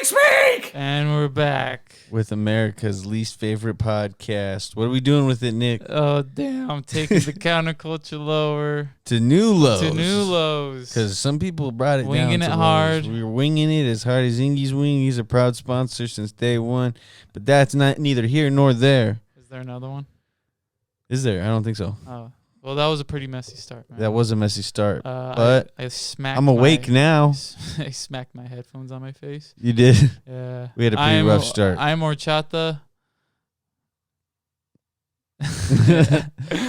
Speak! And we're back. With America's least favorite podcast. What are we doing with it, Nick? Oh, damn. I'm taking the counterculture lower. To new lows. To new lows. Because some people brought it Winging down to it hard. lows. We were winging it as hard as Ingy's wing. He's a proud sponsor since day one. But that's not neither here nor there. Is there another one? Is there? I don't think so. Oh. Well, that was a pretty messy start, man. That was a messy start. But I smacked I'm awake now. I smacked my headphones on my face. You did? Yeah. We had a pretty rough start. I'm horchata.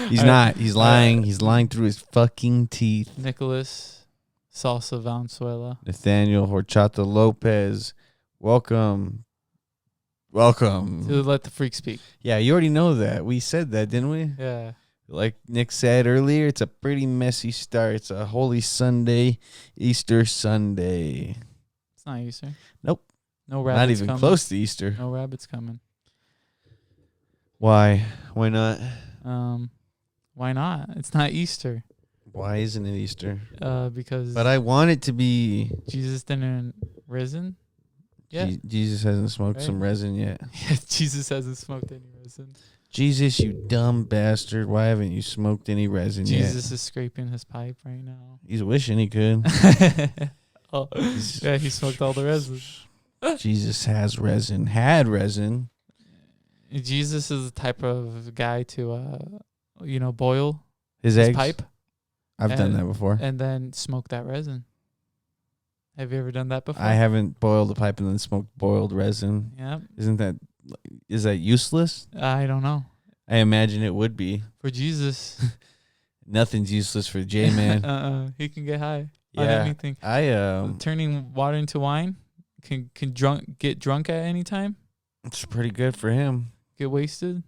He's not. He's lying. He's lying through his fucking teeth. Nicholas, salsa Valenzuela. Nathaniel, horchata, Lopez. Welcome. Welcome. To Let the Freak Speak. Yeah, you already know that. We said that, didn't we? Yeah. Like Nick said earlier, it's a pretty messy start. It's a Holy Sunday, Easter Sunday. It's not Easter. Nope. No rabbits Not even coming. close to Easter. No rabbits coming. Why? Why not? Why not? It's not Easter. Why isn't it Easter? Because But I want it to be. Jesus didn't risen. Yeah. Jesus hasn't smoked some resin yet. Yeah, Jesus hasn't smoked any resin. Jesus, you dumb bastard. Why haven't you smoked any resin yet? Jesus is scraping his pipe right now. He's wishing he could. Oh, yeah, he smoked all the resin. Jesus has resin. Had resin. Jesus is the type of guy to, boil His eggs? pipe. I've done that before. And then smoke that resin. Have you ever done that before? I haven't boiled a pipe and then smoked boiled resin. Yeah. Is that useless? I don't know. I imagine it would be. For Jesus. Nothing's useless for J-Man. He can get high Yeah. on anything. Turning water into wine can get drunk at any time. It's pretty good for him. Get wasted.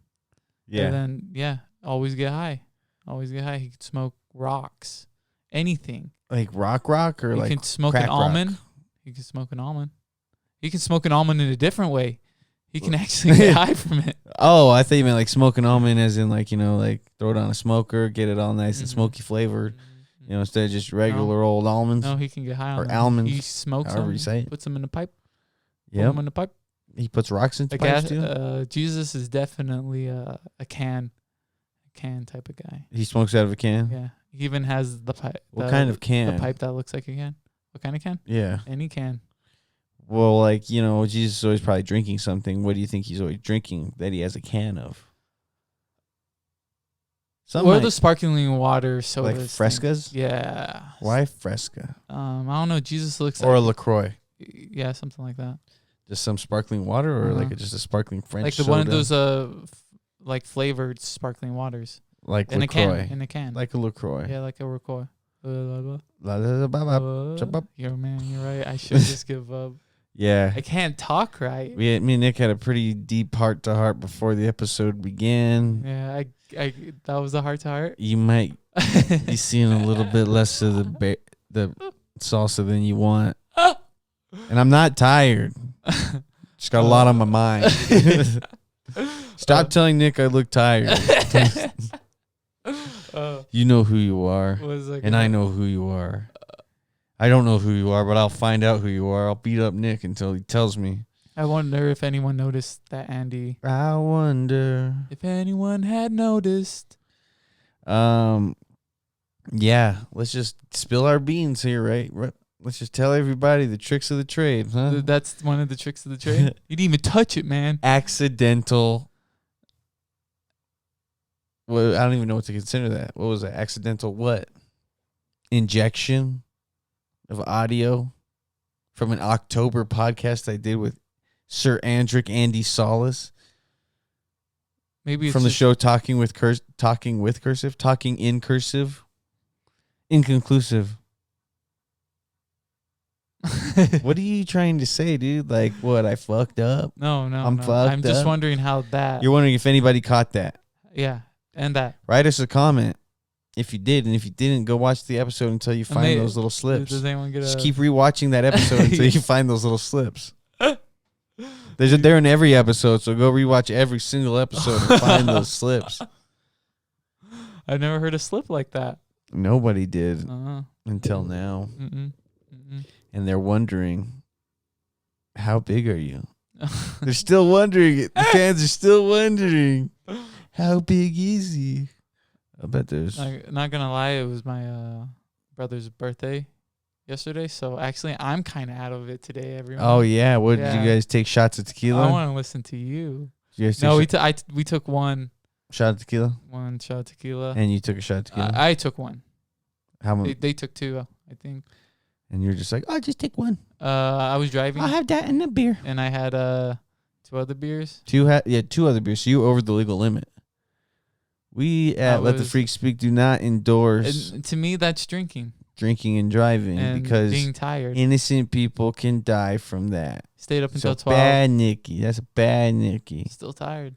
Yeah. And then always get high. Always get high. He can smoke rocks. Anything. Like rock or he like can smoke crack an almond. rock? He can smoke an almond. He can smoke an almond in a different way. He can actually get high from it. Oh, I thought you meant like smoking almond as in like, like throw it on a smoker, get it all nice and smoky flavored. Instead of just regular old almonds. No, he can get high on them. almonds. He smokes however them, you say it. puts them in a pipe. Yeah. Put them in a pipe. He puts rocks into pipes too? Jesus is definitely a can type of guy. He smokes out of a can? Yeah. He even has the pipe. What kind of can? The pipe that looks like a can. What kind of can? Yeah. Any can. Well, like, Jesus is always probably drinking something. What do you think he's always drinking that he has a can of? Something or the sparkling water sodas. Like Frescas? Yeah. Why Fresca? I don't know. Jesus looks or like... a LaCroix. Yeah, something like that. Just some sparkling water or like just a sparkling French like soda? One of those like flavored sparkling waters. Like in LaCroix. In a can. Like a LaCroix. Yeah, like a LaCroix. Yo, man, you're right. I should just give up. Yeah. I can't talk right. Me and Nick had a pretty deep heart-to-heart before the episode began. Yeah, I that was a heart-to-heart. You might be seeing a little bit less of the salsa than you want. And I'm not tired. Just got a lot on my mind. Stop telling Nick I look tired. You know who you are. And I know who you are. I don't know who you are, but I'll find out who you are. I'll beat up Nick until he tells me. I wonder if anyone noticed that Andy. I wonder if anyone had noticed. Yeah, let's just spill our beans here, right? Let's just tell everybody the tricks of the trade, huh? That's one of the tricks of the trade. You didn't even touch it, man. Accidental. Well, I don't even know what to consider that. What was that? Accidental what? Injection of audio from an October podcast I did with Sir Andy Solis. Maybe it's from the show Talking in Cursive. Inconclusive. What are you trying to say, dude? Like, what? I fucked up? No. I'm fucked up. I'm just wondering how that. You're wondering if anybody caught that. Yeah, and that. Write us a comment if you did, and if you didn't, go watch the episode until you find those little slips. Does anyone get Just keep rewatching that episode until you find those little slips. They're in every episode, so go rewatch every single episode and find those slips. I've never heard a slip like that. Nobody did until now. And they're wondering how big are you? They're still wondering. The fans are still wondering, how big is he? I bet there's. Not gonna lie, it was my brother's birthday yesterday, so actually I'm kind of out of it today. Everyone. Oh yeah, what did you guys take shots of tequila? I want to listen to you. Did you guys No, we took one shot of tequila. One shot of tequila, And you took a shot of tequila. I took one. How much? They took two, I think. And you're just like, I'll just take one. I was driving. I'll have that and a beer. And I had 2 other beers. 2 other beers. So you over the legal limit. We at Let the Freak Speak do not endorse. To me, that's drinking And driving and because being tired. Innocent people can die from that. Stayed up until 12. Bad Nicky. That's a bad Nicky. Still tired.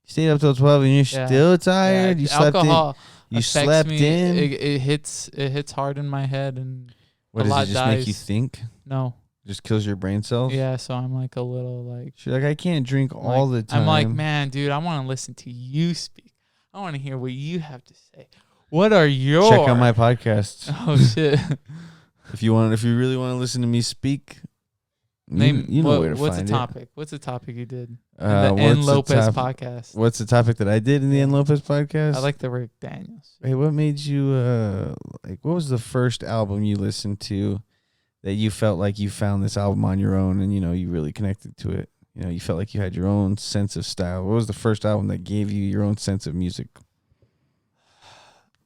You stayed up till 12 and you're still tired. Yeah, you slept alcohol in. You slept me. in. It hits hard in my head and what a does lot it just dies. make you think? No. Just kills your brain cells? Yeah, so I'm like a little like. She's like, I can't drink all the time. I'm like, man, dude, I want to listen to you speak. I want to hear what you have to say. What are your? Check out my podcast. Oh shit! If you really want to listen to me speak, name. You know where to what's find the topic? it. What's the topic you did? In the What's N the Lopez podcast. What's the topic that I did in the N Lopez podcast? I like the Rick Daniels. Hey, what made you like? What was the first album you listened to that you felt like you found this album on your own and you really connected to it? You felt like you had your own sense of style. What was the first album that gave you your own sense of music?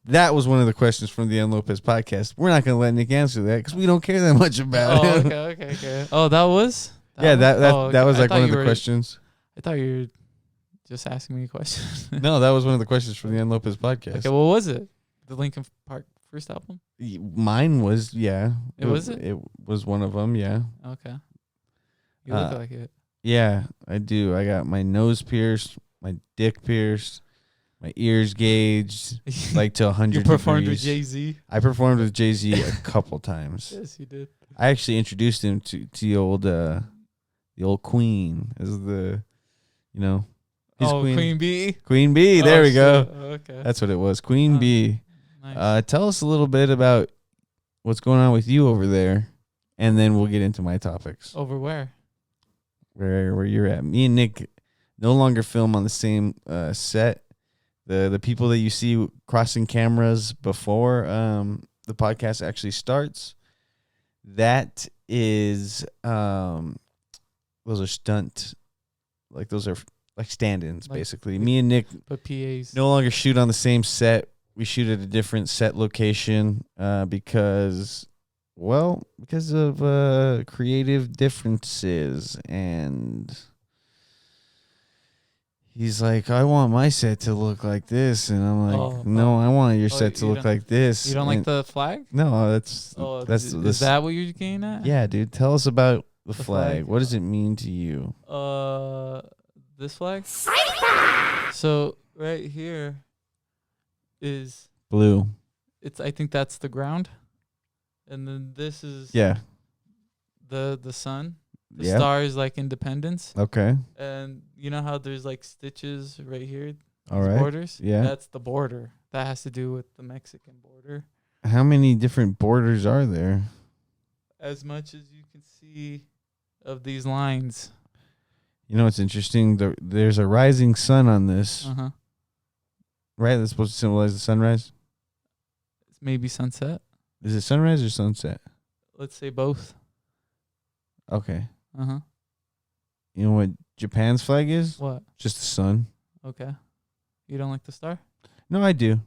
That was one of the questions from the N Lopez podcast. We're not going to let Nick answer that because we don't care that much about it. Okay. Oh, that was? That was like one of the questions. I thought you were just asking me a question. No, that was one of the questions from the N Lopez podcast. Okay, what was it? The Linkin Park first album? Mine was, yeah. It was it? It was one of them, yeah. Okay. You look like it. Yeah, I do. I got my nose pierced, my dick pierced. My ears gauged like to 100 You performed degrees. with Jay-Z? I performed with Jay-Z a couple times. Yes, you did. I actually introduced him to the old Queen as the, his Queen Bee? Queen Bee, there we go. Okay. That's what it was, Queen Bee. Nice. Tell us a little bit about what's going on with you over there, and then we'll get into my topics. Over where? Where you're at. Me and Nick no longer film on the same set. The people that you see crossing cameras before the podcast actually starts, that is those are stunt, like those are like stand-ins basically. Me and Nick but PAs no longer shoot on the same set. We shoot at a different set location because of creative differences. And he's like, I want my set to look like this. And I'm like, no, I want your set to look like this. You don't like the flag? No, that's is that what you're getting at? Yeah, dude. Tell us about the flag. What does it mean to you? This flag? So right here is blue. I think that's the ground. And then this is the sun. The star is like independence. Okay. And you know how there's like stitches right here? All right. Borders? Yeah. That's the border. That has to do with the Mexican border. How many different borders are there? As much as you can see of these lines. You know what's interesting? There's a rising sun on this. Uh-huh. Right? That's supposed to symbolize the sunrise? It's maybe sunset. Is it sunrise or sunset? Let's say both. Okay. Uh-huh. You know what Japan's flag is? What? Just the sun. Okay. You don't like the star? No, I do.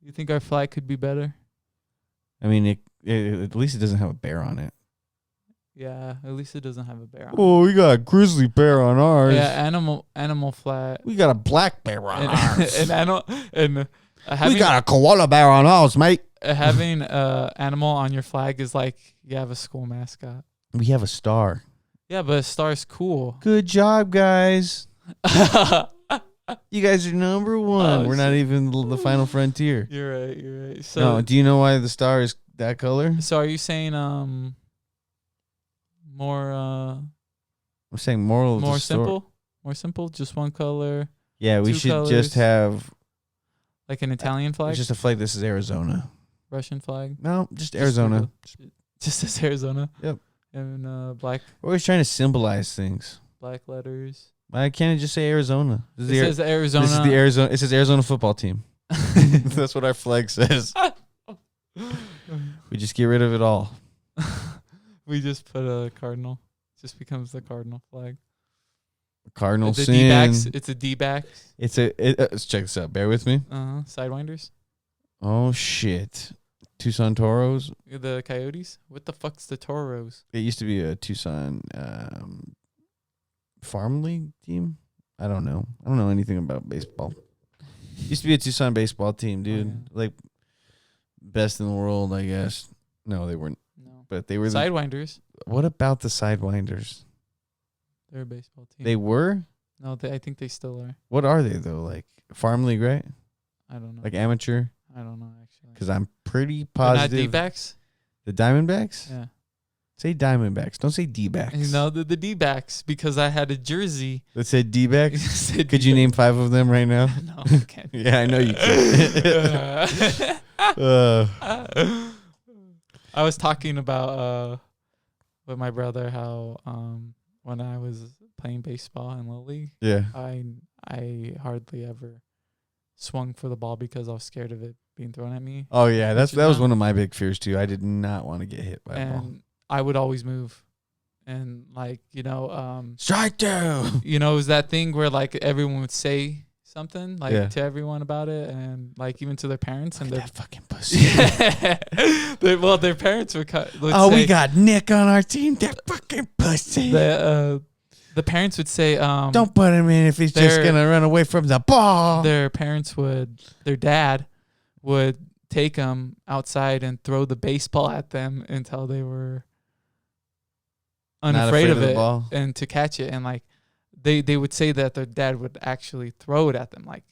You think our flag could be better? I mean, at least it doesn't have a bear on it. Yeah, at least it doesn't have a bear on it. Oh, we got a grizzly bear on ours. Yeah, animal flag. We got a black bear on ours. We got a koala bear on ours, mate. Having animal on your flag is like you have a school mascot. We have a star. Yeah, but a star's cool. Good job, guys. You guys are number one. We're not even the final frontier. You're right. So, no, do you know why the star is that color? So are you saying more I'm saying more simple? More simple, just one color. Yeah, we should just have like an Italian flag. Just a flag. This is Arizona. Russian flag. No, just Arizona. Just as Arizona. Yep. and black. We're always trying to symbolize things. Black letters. Why can't it just say Arizona? It says Arizona. This is the Arizona. It says Arizona football team. That's what our flag says. We just get rid of it all. We just put a cardinal. It just becomes the cardinal flag. Cardinal the sin. D-backs. It's a D-back. Let's check this out. Bear with me. Sidewinders. Oh shit. Tucson Toros. The Coyotes. What the fuck's the Toros? It used to be a Tucson farm league team. I don't know anything about baseball. Used to be a Tucson baseball team, dude. Oh, yeah. Like best in the world, I guess. No, they weren't. No. But they were Sidewinders. What about the Sidewinders? They're a baseball team. They were? No, I think they still are. What are they though? Like farm league, right? I don't know. Like amateur? I don't know actually. Because I'm pretty They're not positive. D-backs? The Diamondbacks? Yeah. Say Diamondbacks. Don't say D-backs. No, the D-backs because I had a jersey. That said D-backs? Said Could you name 5 of them right now? No, I can't. Yeah, I know you can. I was talking about with my brother how when I was playing baseball in Little League, Yeah. I hardly ever swung for the ball because I was scared of it being thrown at me. Oh yeah, that was one of my big fears too. I did not want to get hit by a ball. And I would always move. And Strike two. It was that thing where like everyone would say something to everyone about it, and like even to their parents. Look and at that fucking pussy. Their parents would we got Nick on our team. That fucking pussy. The parents would say, don't put him in if he's just gonna run away from the ball. Their dad would take them outside and throw the baseball at them until they were unafraid of it and to catch it. And like they would say that their dad would actually throw it at them, like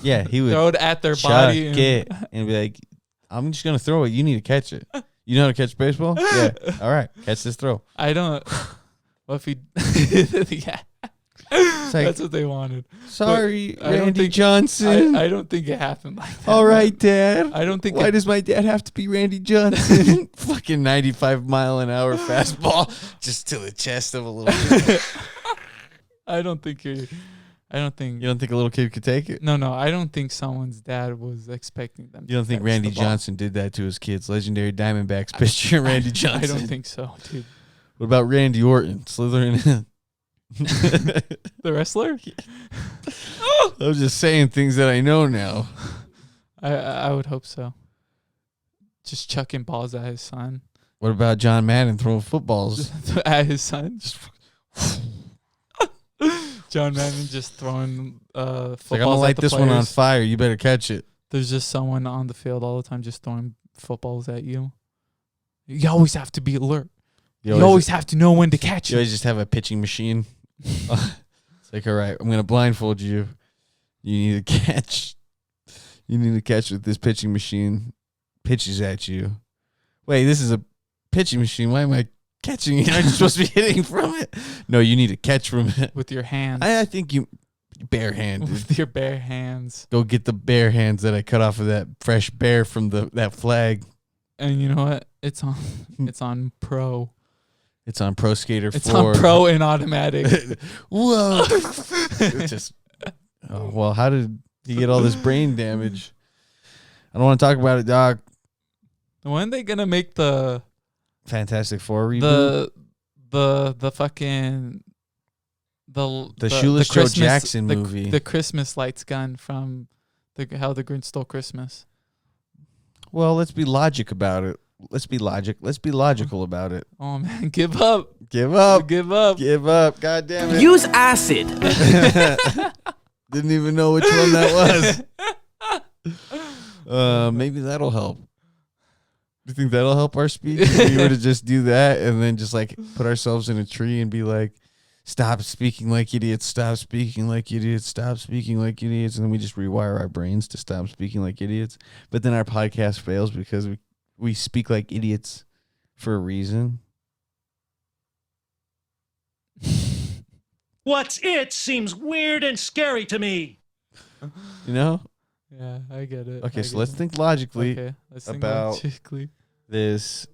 yeah, he would throw it at their body and be like, I'm just gonna throw it. You need to catch it. You know how to catch baseball? Yeah. All right, catch this throw. I don't. Well, if he, yeah, like, that's what they wanted. Sorry, Randy Johnson. I don't think it happened like that. All right, Dad. I don't think. Why does my dad have to be Randy Johnson? Fucking 95-mile-an-hour fastball just to the chest of a little kid. I don't think. You don't think a little kid could take it? No. I don't think someone's dad was expecting them. You don't think Randy Johnson did that to his kids? Legendary Diamondbacks pitcher Randy Johnson. I don't think so, dude. What about Randy Orton slithering in? The wrestler? I was just saying things that I know now. I would hope so. Just chucking balls at his son. What about John Madden throwing footballs at his son? John Madden just throwing footballs. Like, I'm gonna light this one on fire. You better catch it. There's just someone on the field all the time just throwing footballs at you. You always have to be alert. You always have to know when to catch it. You always just have a pitching machine. It's like, all right, I'm going to blindfold you. You need to catch. You need to catch with this pitching machine. Pitches at you. Wait, this is a pitching machine. Why am I catching it? Aren't you supposed to be hitting from it? No, you need to catch from it. With your hands. I think you bare hand. With your bare hands. Go get the bare hands that I cut off of that fresh bear from that flag. And you know what? It's on pro. It's on Pro Skater 4. It's on Pro and Automatic. Whoa. It's just, well, how did he get all this brain damage? I don't want to talk about it, dog. When are they going to make the Fantastic Four reboot? The fucking... The Shoeless Joe Jackson movie. The Christmas lights gun from How the Grinch Stole Christmas. Well, let's be logical about it. Let's be logical about it. Oh man, give up. Give up. Give up. Give up. God damn it. Use acid. Didn't even know which one that was. Maybe that'll help. Do you think that'll help our speech? If we were to just do that and then just like put ourselves in a tree and be like, stop speaking like idiots, stop speaking like idiots, stop speaking like idiots. And then we just rewire our brains to stop speaking like idiots. But then our podcast fails because we speak like idiots for a reason. What's it seems weird and scary to me. You know? Yeah, I get it. Okay, so let's think logically about this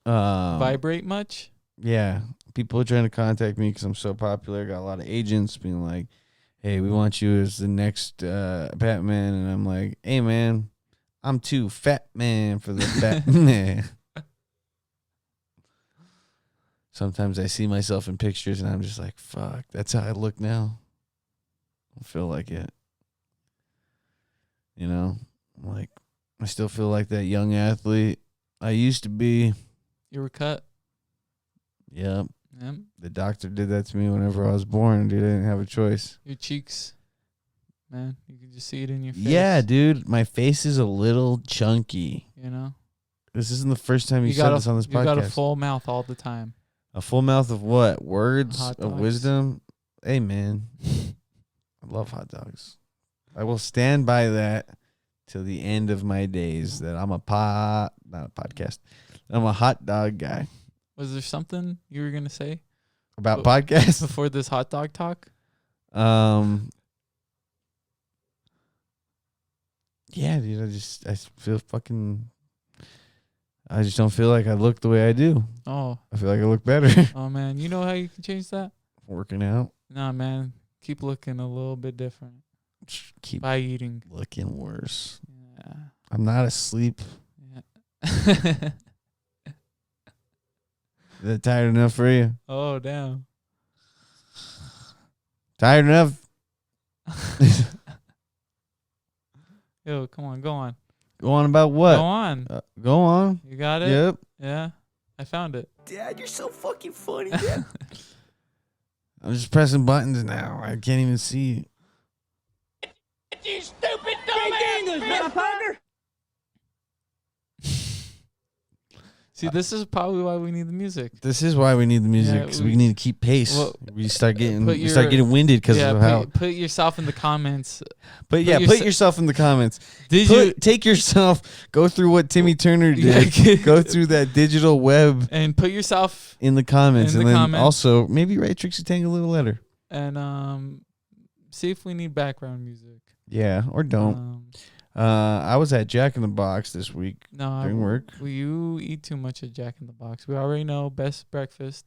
vibrate much? Yeah. People are trying to contact me because I'm so popular. Got a lot of agents being like, hey, we want you as the next Batman. And I'm like, hey, man, I'm too fat man for the Batman. Sometimes I see myself in pictures and I'm just like, fuck, that's how I look now. I don't feel like it. You know, like, I still feel like that young athlete I used to be. You were cut. Yep. Yep. The doctor did that to me whenever I was born, dude. I didn't have a choice. Your cheeks, man, you can just see it in your face. Yeah, dude. My face is a little chunky. You know? This isn't the first time you said this on this podcast. You got a full mouth all the time. A full mouth of what? Words Hot of dogs. wisdom? Hey, man. I love hot dogs. I will stand by that till the end of my days that I'm not a podcast. I'm a hot dog guy. Was there something you were going to say? About podcasts? Before this hot dog talk? Yeah, dude. I just don't feel like I look the way I do. Oh. I feel like I look better. Oh, man. You know how you can change that? Working out. Nah, man. Keep looking a little bit different. Keep by eating. Looking worse. Yeah. I'm not asleep. Yeah. Is that tired enough for you? Oh, damn. Tired enough? Yo, come on. Go on. Go on about what? Go on. Go on. You got it? Yep. Yeah. I found it. Dad, you're so fucking funny, Dad. I'm just pressing buttons now. I can't even see. You stupid dumbass. See, this is probably why we need the music. This is why we need the music, because we need to keep pace. Well, we start getting winded because of how. Put yourself in the comments. But yeah, put yourself in the comments. Take yourself, go through what Timmy Turner did. Go through that digital web and put yourself in the comments, and then also maybe write Trixie Tang a little letter. And see if we need background music. Yeah, or don't. I was at Jack in the Box this week during work. You eat too much at Jack in the Box. We already know best breakfast.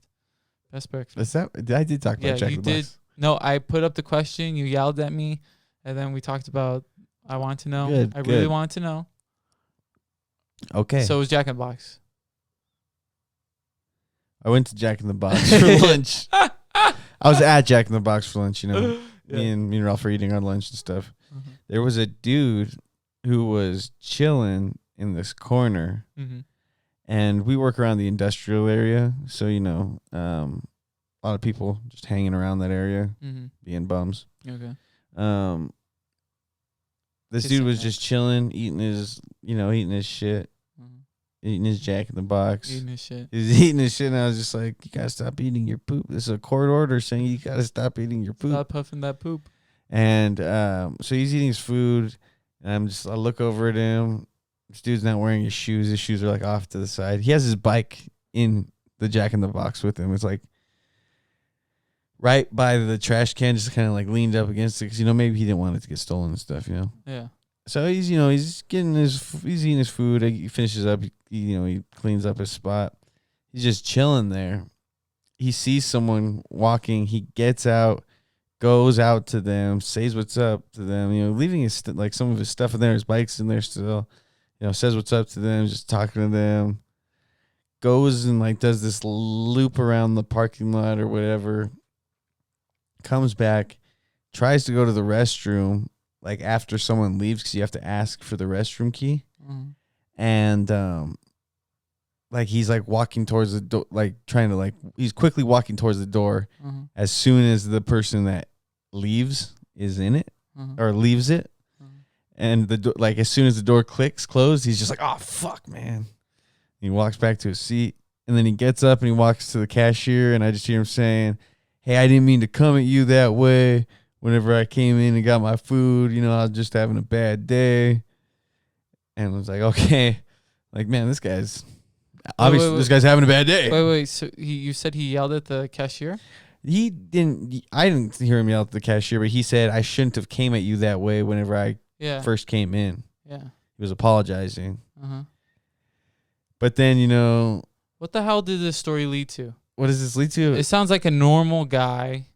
Is that? I did talk about Jack in the Box. No, I put up the question. You yelled at me, and then we talked about. I want to know. I really want to know. Okay. So it was Jack in the Box. I went to Jack in the Box for lunch. I was at Jack in the Box for lunch. You know, yeah. me and Ralph were eating our lunch and stuff. Mm-hmm. There was a dude who was chilling in this corner, and we work around the industrial area, so you know, a lot of people just hanging around that area, being bums. Okay. This dude was just chilling, eating his shit, eating his Jack in the Box, eating his shit. He's eating his shit, and I was just like, "You gotta stop eating your poop." This is a court order saying you gotta stop eating your poop. Stop puffing that poop. And so he's eating his food, and I look over at him. This dude's not wearing his shoes. His shoes are like off to the side. He has his bike in the Jack in the Box with him. It's like right by the trash can, just kind of like leaned up against it because maybe he didn't want it to get stolen and stuff. Yeah. So he's he's eating his food. He finishes up. He cleans up his spot. He's just chilling there. He sees someone walking. He gets out. Goes out to them, says what's up to them, leaving his some of his stuff in there, his bike's in there still, says what's up to them, just talking to them, goes and does this loop around the parking lot or whatever, comes back, tries to go to the restroom, after someone leaves, because you have to ask for the restroom key, and he's walking towards the door, he's quickly walking towards the door as soon as the person that leaves is in it or leaves it. And as soon as the door clicks closed, he's just like, "Oh, fuck, man." He walks back to his seat, and then he gets up and he walks to the cashier, and I just hear him saying, "Hey, I didn't mean to come at you that way. Whenever I came in and got my food, I was just having a bad day." And I was like, okay, man, this guy's... Obviously, this guy's having a bad day. Wait. So you said he yelled at the cashier? He didn't. I didn't hear him yell at the cashier, but he said, "I shouldn't have came at you that way whenever I first came in." Yeah. He was apologizing. But then, What the hell did this story lead to? What does this lead to? It sounds like a normal guy.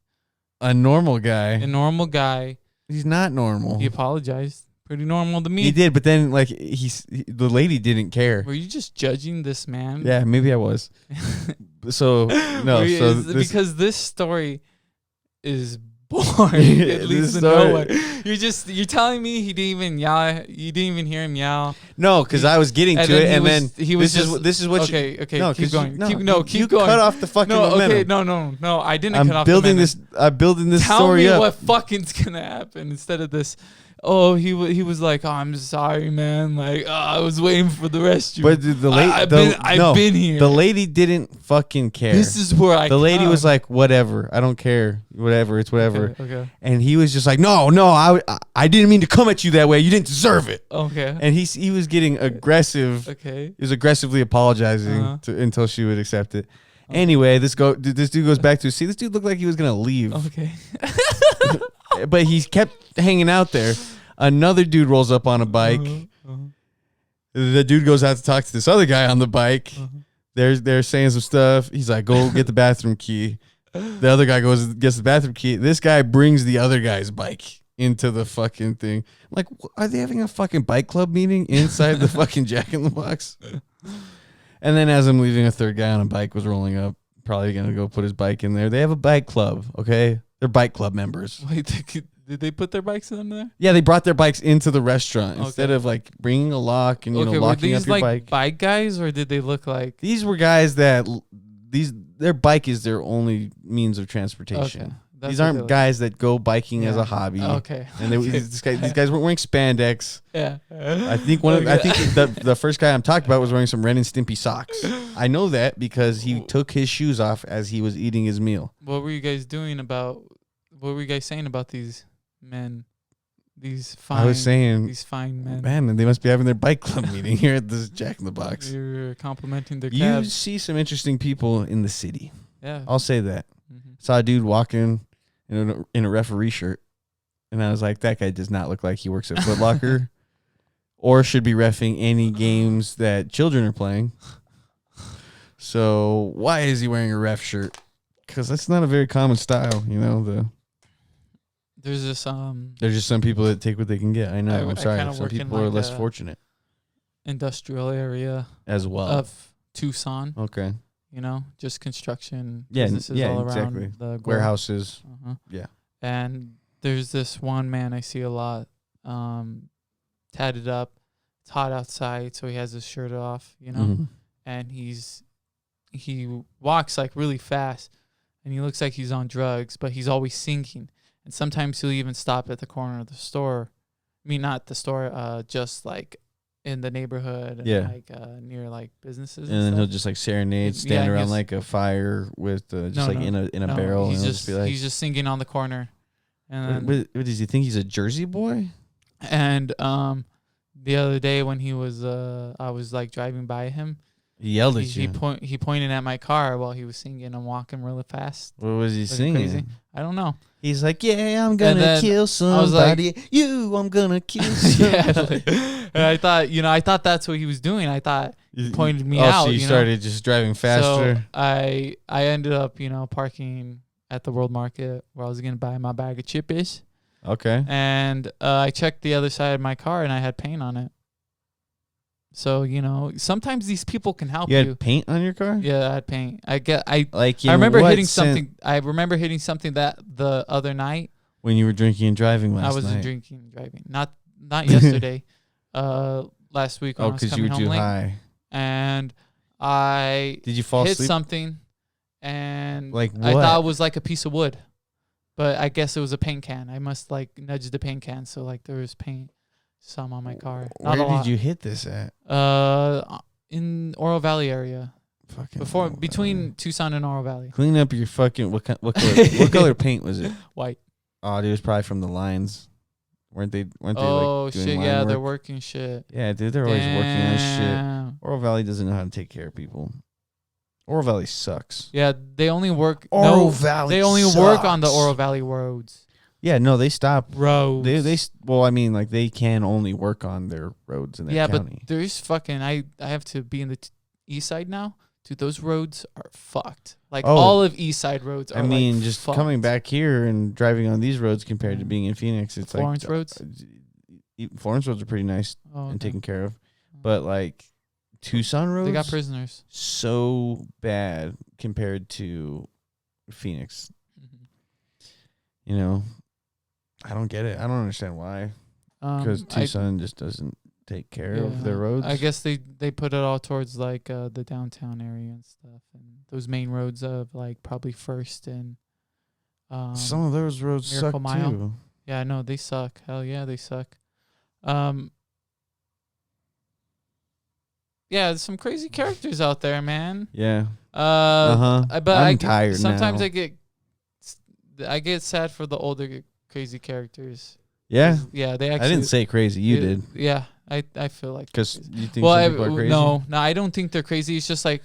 A normal guy. A normal guy. He's not normal. He apologized. Pretty normal to me. He did, but then like the lady didn't care. Were you just judging this man? Yeah, maybe I was. So no, because this story is boring. It leads to nowhere. You're telling me he didn't even yell. You didn't even hear him yell. No, because I was getting to it, and then he was this is what. Okay. No, keep going. Keep going. Cut off the fucking momentum. No. I didn't cut off the momentum. I'm building this Tell story up. Tell me what fucking's gonna happen instead of this. Oh, he was like, oh, I'm sorry, man. Like, oh, I was waiting for the rescue. But the lady, I've been here. The lady didn't fucking care. This is where the lady was like, whatever, I don't care, whatever, it's whatever. Okay. And he was just like, no, I didn't mean to come at you that way. You didn't deserve it. Okay. And he was getting aggressive. Okay. He was aggressively apologizing until she would accept it. Okay. Anyway, this dude goes back to this dude looked like he was gonna leave. Okay. But he kept hanging out there. Another dude rolls up on a bike. The dude goes out to talk to this other guy on the bike. They're saying some stuff. He's like, go get the bathroom key. The other guy goes and gets the bathroom key. This guy brings the other guy's bike into the fucking thing. I'm like, are they having a fucking bike club meeting inside the fucking Jack in the Box? And then as I'm leaving, a third guy on a bike was rolling up, probably going to go put his bike in there. They have a bike club, okay? They're bike club members. Wait, did they put their bikes in there? Yeah, they brought their bikes into the restaurant instead of like bringing a lock and locking up your like bike guys, or did they look like these were guys that their bike is their only means of transportation. Okay. These aren't guys that go biking as a hobby. Okay. And these guys weren't wearing spandex. Yeah. I think the first guy I'm talking about was wearing some Ren and Stimpy socks. I know that because he took his shoes off as he was eating his meal. What were you guys saying about these men? These fine men. Man, they must be having their bike club meeting here at this Jack in the Box. You're complimenting their You cabs. see some interesting people in the city. Yeah. I'll say that. Saw a dude walking in a referee shirt, and I was like, that guy does not look like he works at Foot Locker or should be reffing any games that children are playing. So why is he wearing a ref shirt? Because that's not a very common style, There's this There's just some people that take what they can get. I know. I'm sorry. Some people are less fortunate. Industrial area as well of Tucson. Okay. Just construction businesses all around the warehouses. Yeah. And there's this one man I see a lot, tatted up. It's hot outside, so he has his shirt off, and he walks like really fast, and he looks like he's on drugs, but he's always singing. And sometimes he'll even stop at the corner of the store. I mean, not the store, just like in the neighborhood, and near like businesses, and then he'll just like serenade, stand around like a fire with in a barrel. He's just singing on the corner. And what does he think he's a Jersey boy? And the other day when he was I was like driving by him, he yelled at you. He pointed at my car while he was singing and walking really fast. What was he singing? Crazy. I don't know. He's like, yeah, I'm gonna kill somebody. I'm gonna kill somebody. And I thought that's what he was doing. I thought he pointed me out. So you started just driving faster. So I ended up, parking at the World Market where I was gonna buy my bag of chippies. Okay. And I checked the other side of my car and I had paint on it. So, sometimes these people can help you. You had paint on your car? Yeah, I had paint. I remember hitting something. I remember hitting something that the other night. When you were drinking and driving last night. I wasn't drinking and driving. Not yesterday. Last week when I was coming home late. High. And Did you fall asleep? Hit something, and like what? I thought it was like a piece of wood, but I guess it was a paint can. I must like nudge the paint can, so like there was paint. Some on my car. Where did you hit this at? In Oro Valley area. Between Tucson and Oro Valley. Clean up your fucking what color paint was it? White. Oh, dude, it was probably from the lines. Weren't they oh like doing shit, line yeah, work? They're working shit. Yeah, dude, they're always working on shit. Oro Valley doesn't know how to take care of people. Oro Valley sucks. Yeah, they only work Valley. They only work on the Oro Valley roads. Yeah, no, they stop roads. They can only work on their roads in their county. But there's fucking I have to be in the east side now Dude, those roads are fucked. Like Oh. all of East Side roads are I mean, like just fucked. coming back here and driving on these roads compared to being in Phoenix, it's Florence like roads? Florence roads are pretty nice Oh, and okay. taken care of, but like Tucson roads, They got prisoners. so bad compared to Phoenix. You know, I don't get it. I don't understand why. Because Tucson just doesn't take care of their roads. I guess they put it all towards like the downtown area and stuff, and those main roads of like probably First and some of those roads Miracle suck Mile. too. Yeah, I know they suck. Hell yeah, they suck. Yeah, there's some crazy characters out there, man. Yeah. But I'm tired sometimes now. I get sad for the older crazy characters. Yeah. Yeah, they actually. I didn't say crazy. You did. Yeah, I feel like. Because you think Well, some people are crazy? no, I don't think they're crazy. It's just like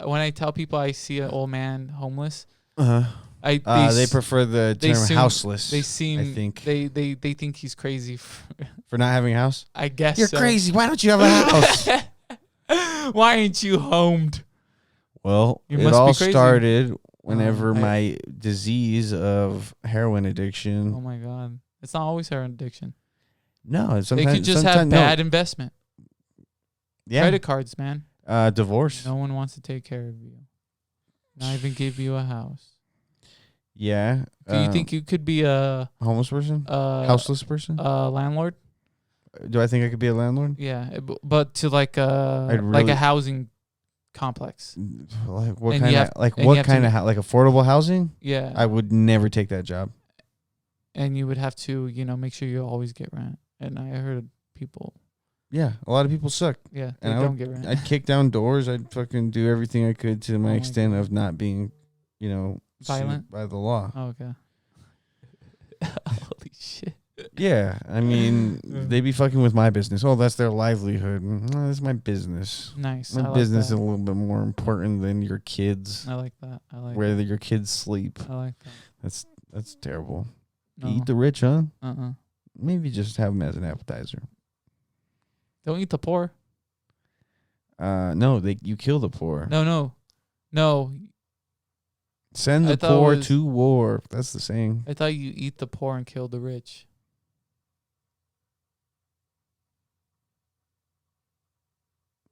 when I tell people I see an old man homeless, Uh-huh. They s- prefer the they term seem- houseless. They seem. I think They think he's crazy. for not having a house. I guess You're so. crazy. Why don't you have a house? Why ain't you homed? Well, You it must all be crazy. started whenever I- my disease of heroin addiction. Oh my god, it's not always heroin addiction. No, They sometimes could just have sometimes- no. bad investment. Yeah. Credit cards, man. Divorce. No one wants to take care of you. Not even give you a house. Yeah. Do you think you could be a homeless person? Houseless person? landlord? Do I think I could be a landlord? Yeah, but to like I'd like really- a housing complex. Like what And kind you of have- like and you what have kind to- of like affordable housing? Yeah, I would never take that job. and you would have to make sure you always get rent. And I heard people, Yeah, a lot of people suck. yeah, they And I don't get rent. I'd kick down doors. I'd fucking do everything I could to my my extent God. of not being, sued Violent? by the law. Oh, okay. Holy shit. Yeah, I mean, they be fucking with my business. Oh, that's their livelihood. No, that's my business. Nice. My I like business is that. a little bit more important than your kids. I like that. I like. Where your kids sleep. I like that. That's terrible. No. Eat the rich, huh? Uh-uh. Maybe just have them as an appetizer. Don't eat the poor. No, you kill the poor. No. Send I the thought it poor was- to war. That's the saying. I thought you eat the poor and kill the rich.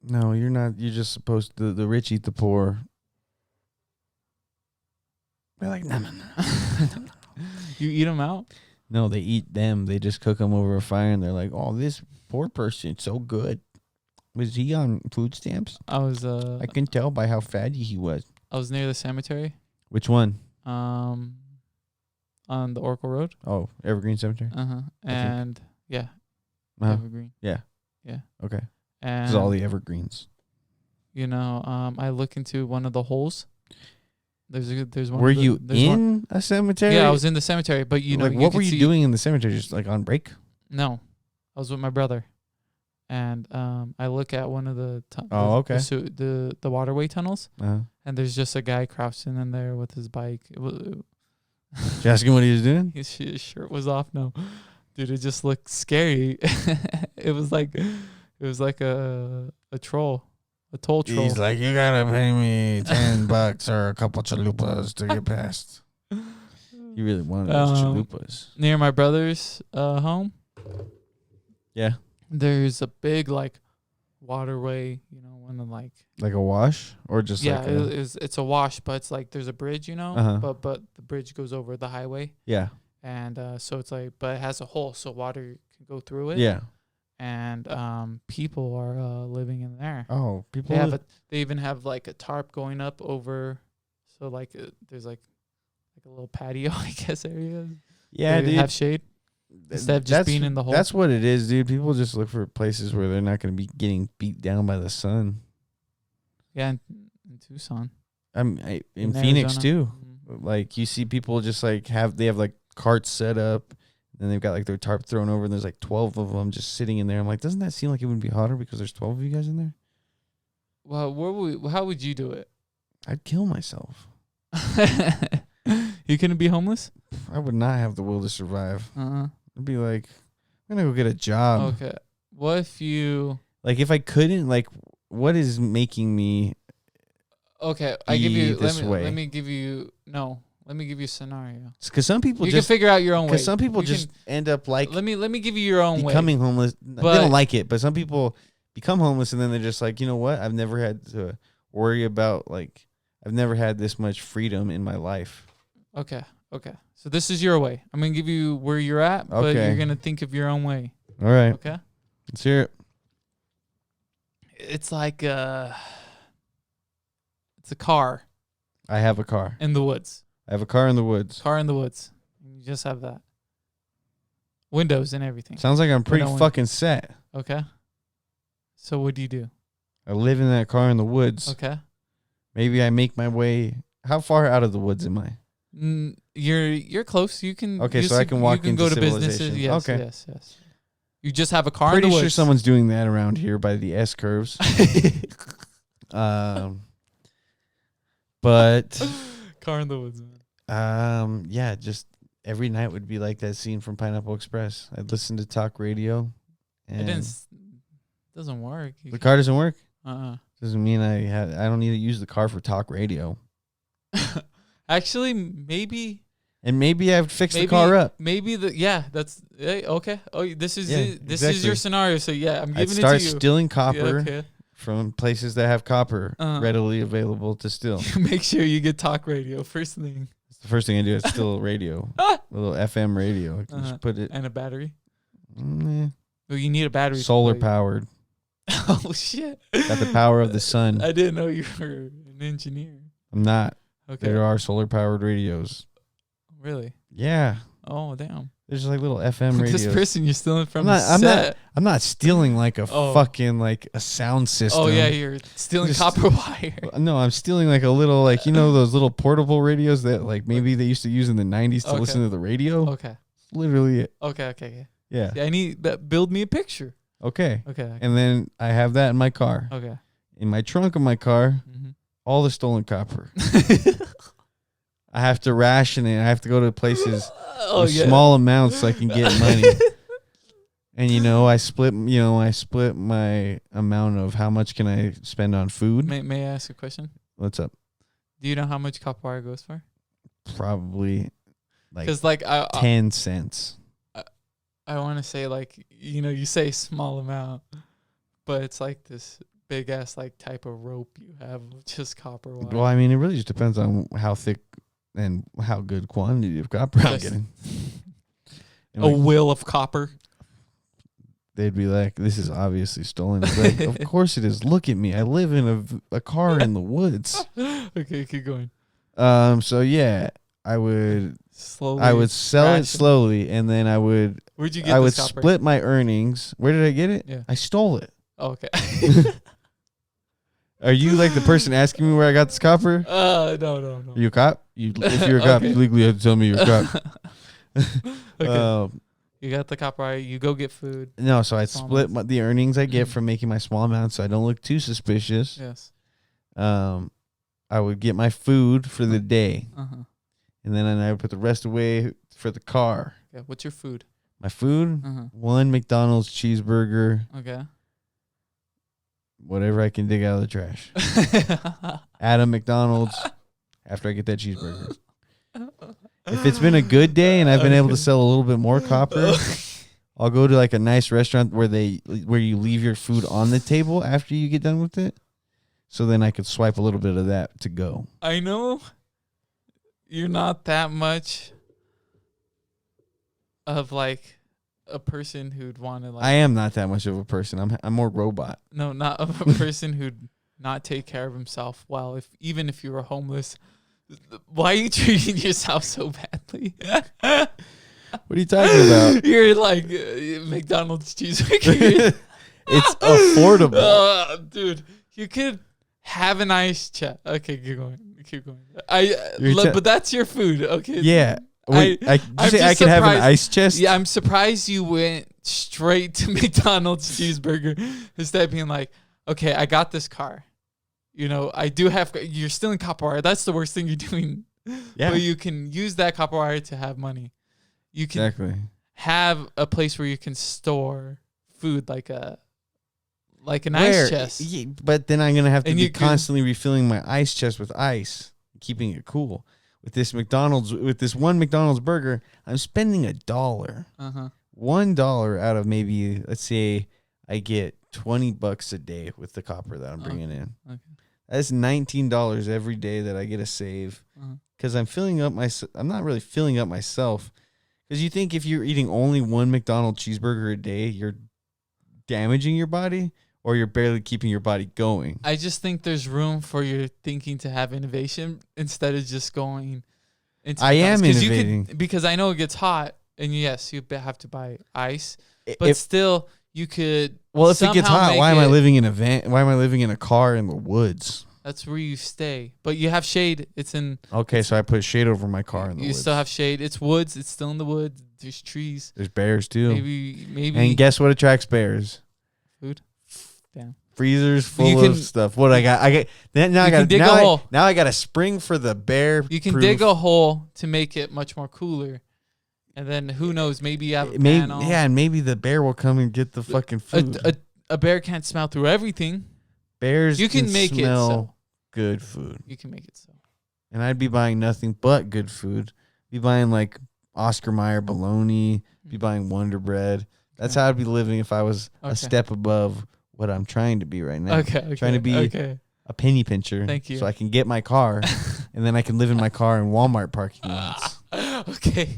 No, you're not. You're just supposed to. The rich eat the poor. They're like, no. You eat them out? No, they eat them. They just cook them over a fire, and they're like, "Oh, this poor person, so good. Was he on food stamps? I was I can tell by how fatty he was." I was near the cemetery. Which one? On the Oracle Road. Oh, Evergreen Cemetery. Uh-huh. And yeah, Uh-huh. Evergreen. Okay. And This is all the evergreens. I look into one of the holes. There's one. Were of the, you there's one- in a cemetery? Yeah, I was in the cemetery, but Like, what were you doing in the cemetery? Just like on break? No, I was with my brother, and I look at one of the Oh, okay. the waterway tunnels, Uh-huh. and there's just a guy crouching in there with his bike. Did you ask him what he was doing? His shirt was off. No, dude, it just looked scary. It was like a troll, a toll troll. He's like, you gotta pay me $10 or a couple chalupas to get past. You really wanted those chalupas. Near my brother's home. Yeah. There's a big waterway, one of Like a wash or just like it's a wash, but it's like there's a bridge, Uh-huh. but the bridge goes over the highway, yeah. and so it's like, but it has a hole so water can go through it. Yeah. And people are living in there. Oh, people. They even have like a tarp going up over, so there's like a little patio, I guess, area. Yeah, They dude. have shade instead of just being in the hole. That's what it is, dude. People just look for places where they're not going to be getting beat down by the sun. Yeah, in Tucson. In Phoenix Arizona. too. Mhm. Like you see people just like have like carts set up, and they've got like their tarp thrown over, and there's like 12 of them just sitting in there. I'm like, doesn't that seem like it would be hotter because there's 12 of you guys in there? Well, how would you do it? I'd kill myself. You couldn't be homeless? I would not have the will to survive. Uh-uh. I'd be like, I'm gonna go get a job. Okay. What if you... Like if I couldn't, like, what is making me Okay, I give you this way. Let me give you a scenario. Because some people You just can figure out your own way. because some people You just end up like let me give you your own way. becoming homeless. They But- don't like it, but some people become homeless and then they're just like, you know what? I've never had to worry about I've never had this much freedom in my life. Okay. So this is your way. I'm gonna give you where you're at, but Okay. you're gonna think of your own way. All right, Okay. let's hear it. It's like it's a car I have a car. in the woods. I have a car in the woods. Car in the woods. You just have that. Windows and everything. Sounds like I'm pretty Window- fucking set. Okay. So what do you do? I live in that car in the woods. Okay. Maybe I make my way. How far out of the woods am I? You're close. You can. Okay, so I can walk You can into go to civilization. businesses. Yes. Okay. Yes. You just have a car in Pretty the sure woods. someone's doing that around here by the S curves. But Car in the woods, man. yeah, just every night would be like that scene from Pineapple Express. I'd listen to talk radio, and Doesn't work. the car doesn't work. Uh-uh. Doesn't mean I don't need to use the car for talk radio. Actually, maybe And maybe I've fixed the car up. Maybe that's okay. Oh, this is Yeah, this is your exactly. scenario. So yeah, I'm I'd giving it start to you. stealing copper Yeah, okay. from places that have copper Uh-huh. readily available to steal. Make sure you get talk radio first thing That's the first thing I do is steal a radio, a little FM radio. I can Uh-huh. just put it and a battery. mm, Well, you need a battery. to solar play. powered. Oh shit! Got the power of the sun. I didn't know you were an engineer. I'm not. Okay. There are solar powered radios. Really? Yeah. Oh damn! There's like little FM radios. This person you're stealing from I'm set. not stealing like a Oh. fucking like a sound system. Oh yeah, you're stealing Just- copper wire. No, I'm stealing like a little like those little portable radios that like maybe they used to use in the 90s to Okay. listen to the radio. Okay. Literally it. Okay. Yeah. Yeah, I need that. Build me a picture. Okay. Okay. And then I have that in my car. Okay. In my trunk of my car, Mm-hmm. all the stolen copper. I have to ration it. I have to go to places with small amounts so I can get money. And I split my amount of how much can I spend on food. May I ask a question? What's up? Do you know how much copper wire goes for? Probably like Because like 10 cents. I want to say like you say small amount, but it's like this big ass like type of rope you have with just copper wire. Well, I mean, it really just depends on how thick and how good quantity of copper I'm Yes. getting. And A like, will of copper. they'd be like, "This is obviously stolen." It's like, of course it is. Look at me. I live in a car in the woods. Okay, keep going. So yeah, I would Slowly. sell it ration. slowly, and then Where'd you get I this would copper? split my earnings. Where did I get it? Yeah. I stole it. Oh, okay. Are you like the person asking me where I got this copper? No. Are you a cop? If you're a cop, Okay. you legally have to tell me you're a cop. Okay. You got the copper wire. You go get food. No, so I'd Small split amounts. the earnings I get from making my small amounts so I don't look too suspicious. Yes. I would get my food for the day, Uh-huh. and then I would put the rest away for the car. Yeah. What's your food? My food, Uh-huh. one McDonald's cheeseburger, Okay. whatever I can dig out of the trash. At a McDonald's after I get that cheeseburger. If it's been a good day and I've been able to sell a little bit more copper, I'll go to like a nice restaurant where you leave your food on the table after you get done with it. So then I could swipe a little bit of that to go. I know you're not that much of like a person who'd want to like. I am not that much of a person. I'm more robot. No, not of a person who'd not take care of himself. Well, even if you were homeless, why are you treating yourself so badly? What are you talking about? You're like McDonald's cheeseburger. It's affordable. Dude, you could have a nice chat. Okay, keep going. You're But that's your food. Okay. Yeah. Wait, I'm you say I just can have an surprised- ice chest? Yeah, I'm surprised you went straight to McDonald's cheeseburger instead of being like, okay, I got this car. I do have. You're stealing copper wire. That's the worst thing you're doing. Yeah. But you can use that copper wire to have money. You can Exactly. have a place where you can store food, like like an Where? ice chest. Yeah, but then I'm gonna have to And be you can- constantly refilling my ice chest with ice, keeping it cool. With this one McDonald's burger, I'm spending $1. Uh-huh. $1 out of maybe, let's say I get $20 a day with the copper that I'm bringing in. Okay. That's $19 every day that I get to save because I'm not really filling up myself. Because you think if you're eating only one McDonald's cheeseburger a day, you're damaging your body or you're barely keeping your body going. I just think there's room for your thinking to have innovation instead of just going into I am McDonald's. innovating. Because I know it gets hot, and yes, you have to buy ice, but still, you could. Well, if it gets hot, why am I living in a van? Why am I living in a car in the woods? That's where you stay, but you have shade. It's in. Okay, so I put shade over my car in the woods. You still have shade. It's woods. It's still in the woods. There's trees. There's bears too. Maybe. And guess what attracts bears? Food. Damn. Freezers full of stuff. What I got? Now I got a spring for the bear. You can dig a hole to make it much more cooler, and then who knows? Maybe you have a panel. Yeah, and maybe the bear will come and get the fucking food. A bear can't smell through everything. Bears you can make smell it so. Good food. You can make it so. And I'd be buying nothing but good food. Be buying like Oscar Mayer bologna. Be buying Wonder Bread. That's how I'd be living if I was a step above what I'm trying to be right now. Okay. Trying to be a penny pincher. Thank you. So I can get my car, and then I can live in my car in Walmart parking lots. Okay.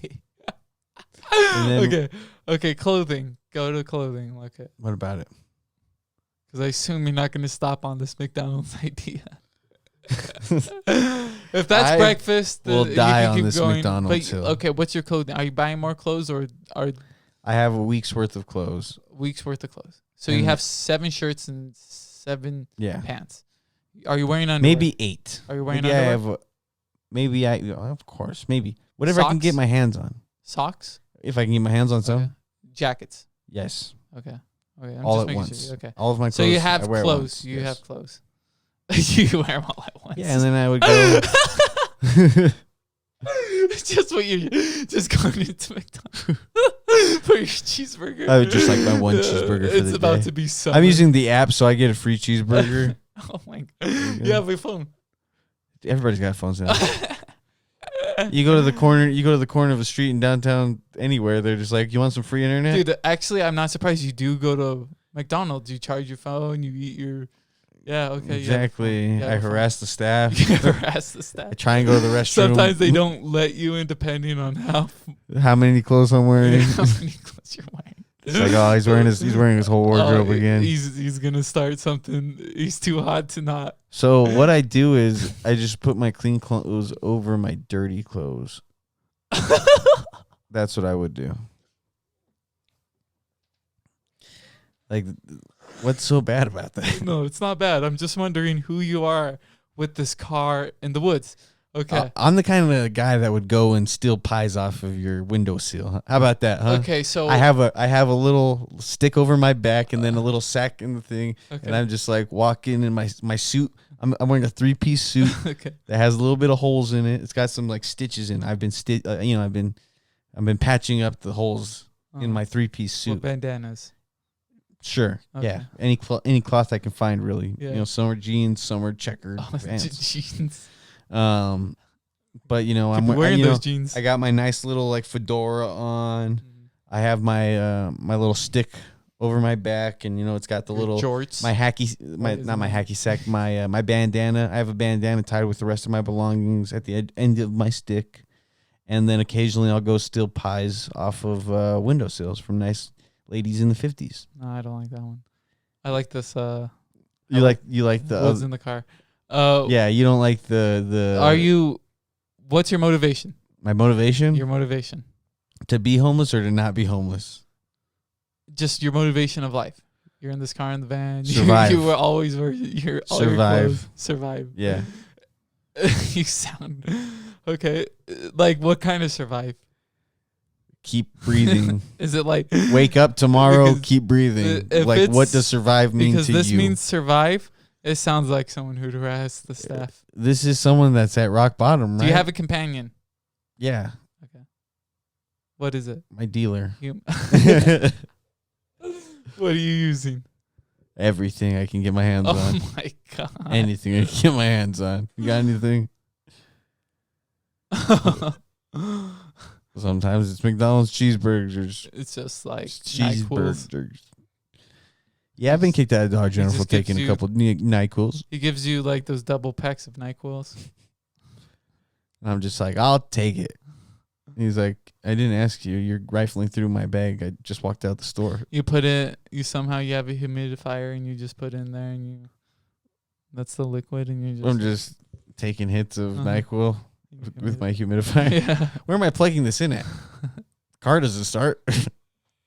Okay. Clothing. Go to clothing. Okay. What about it? Because I assume you're not going to stop on this McDonald's idea. If that's breakfast, we'll die on this going. McDonald's hill. Okay, what's your clothing? Are you buying more clothes or are I have a week's worth of clothes. Week's worth of clothes. So you have 7 shirts and 7 pants. Are you wearing underwear? Maybe 8. Are you wearing underwear? Of course, maybe. Whatever I can get my hands on. Socks? If I can get my hands on some. Jackets? Yes. Okay. I'm all just at once. Sure. Okay. All of my clothes. So you have clothes. You have clothes. You wear them all at once. Yeah, and then I would go. Just what you just going into McDonald's for your cheeseburger. I would just like my one cheeseburger for the day. It's about to be summer. I'm using the app so I get a free cheeseburger. Oh my god! You have a phone. Everybody's got phones now. You go to the corner of a street in downtown anywhere. They're just like, you want some free internet? Dude, actually, I'm not surprised. You do go to McDonald's. You charge your phone. You eat your. Yeah. Okay. Exactly. I harass the staff. Harass the staff. I try and go to the restroom. Sometimes they don't let you in, depending on how many clothes I'm wearing. How many clothes you're wearing. It's like, oh, he's wearing his whole wardrobe again. He's gonna start something. He's too hot to not. So what I do is I just put my clean clothes over my dirty clothes. That's what I would do. Like, what's so bad about that? No, it's not bad. I'm just wondering who you are with this car in the woods. Okay. I'm the kind of guy that would go and steal pies off of your windowsill. How about that, huh? Okay, so I have a little stick over my back and then a little sack in the thing, and I'm just like walking in my suit. I'm wearing a 3-piece suit that has a little bit of holes in it. It's got some like stitches in. I've been patching up the holes in my 3-piece suit. What bandanas? Sure. Okay. Yeah. Any cloth I can find, really. Yeah. Some are jeans, some are checkered pants. Jeans. But I'm wearing those jeans. I got my nice little like fedora on. I have my my little stick over my back, and it's got the little jorts. My hacky sack, my bandana. I have a bandana tied with the rest of my belongings at the end of my stick, and then occasionally I'll go steal pies off of windowsills from nice ladies in the 50s. No, I don't like that one. I like this. You like the woods in the car. Yeah, you don't like the. What's your motivation? My motivation? Your motivation. To be homeless or to not be homeless? Just your motivation of life. You're in this car in the van. Survive. You were always your survive. Survive. Yeah. You sound okay. Like what kind of survive? Keep breathing. Is it like wake up tomorrow? Keep breathing. Like what does survive mean to you? Because this means survive. It sounds like someone who'd harass the staff. This is someone that's at rock bottom, right? Do you have a companion? Yeah. Okay. What is it? My dealer. What are you using? Everything I can get my hands on. Oh my god. Anything I can get my hands on. You got anything? Sometimes it's McDonald's cheeseburgers. It's just like NyQuils. Cheeseburgers. Yeah, I've been kicked out of Dollar General for just taking gives a couple NyQuils. He gives you like those double packs of NyQuils. And I'm just like, I'll take it. He's like, I didn't ask you. You're rifling through my bag. I just walked out the store. You put it. You have a humidifier and you just put it in there and you. That's the liquid and you just. I'm just taking hits of Uh-huh. NyQuil with my humidifier. Yeah. Where am I plugging this in at? Car doesn't start.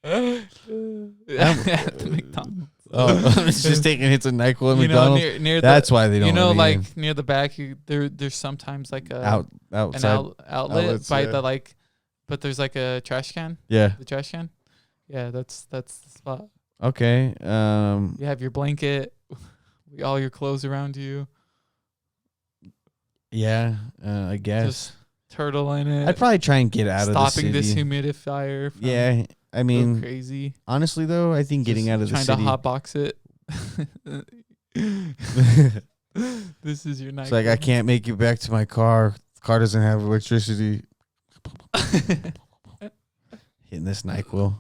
At the McDonald's. Oh, it's just taking hits of NyQuil at You know, McDonald's. near That's why they don't. You know, let me in. like near the back, there's sometimes like a outside. an outlet outlets, by yeah. the like, but there's like a trash can. Yeah. The trash can. Yeah, that's the spot. Okay. You have your blanket, all your clothes around you. Yeah. I guess. Just turtle in it. I'd probably try and get out of the stopping city. this humidifier. From Yeah. I go mean, crazy. honestly though, I think getting Just out of the trying city. to hotbox it. This is your night. It's like I can't make it back to my car. The car doesn't have electricity. Hitting this NyQuil.